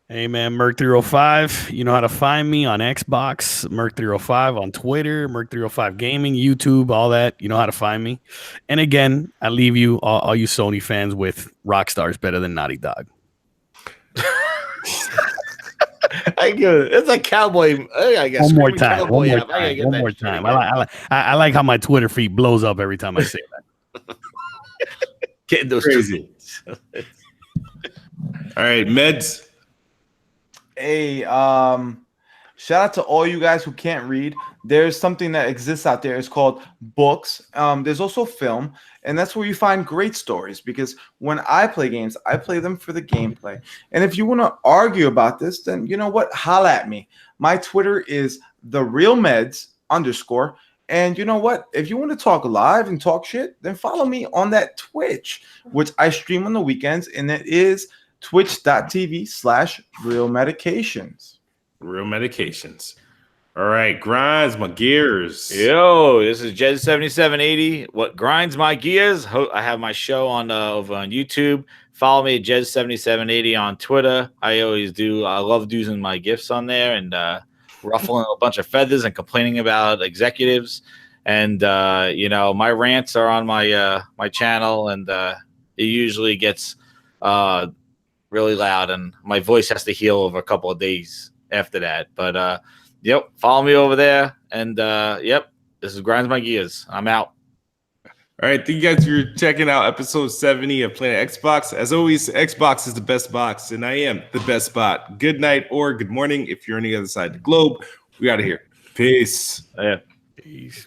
Hey man, Merc305. You know how to find me on Xbox, Merc305 on Twitter, Merc305 Gaming, YouTube, all that. You know how to find me. And again, I leave you all you Sony fans with Rockstar's better than Naughty Dog. I give it. It's a cowboy. I guess One more time. I like how my Twitter feed blows up every time I say that. Getting those crazy. All right, Meds. Hey, shout out to all you guys who can't read. There's something that exists out there. It's called books. There's also film, and that's where you find great stories. Because when I play games, I play them for the gameplay. And if you want to argue about this, then you know what? Holla at me. My Twitter is _therealmeds_. And you know what? If you want to talk live and talk shit, then follow me on that Twitch, which I stream on the weekends, and it is twitch.tv/realmedications. Real Medications. All right, grinds my gears. Yo, this is Jez7780. What grinds my gears? I have my show on over on YouTube. Follow me at Jez7780 on Twitter. I always do. I love using my gifts on there and ruffling a bunch of feathers and complaining about executives. And my rants are on my my channel, and it usually gets really loud, and my voice has to heal over a couple of days after that. But yep, follow me over there, and yep, this is Grinds My Gears. I'm out. All right, thank you guys for checking out episode 70 of Planet Xbox. As always, Xbox is the best box, and I am the best spot. Good night or good morning if you're on the other side of the globe. We out of here. Peace. Yeah. Peace.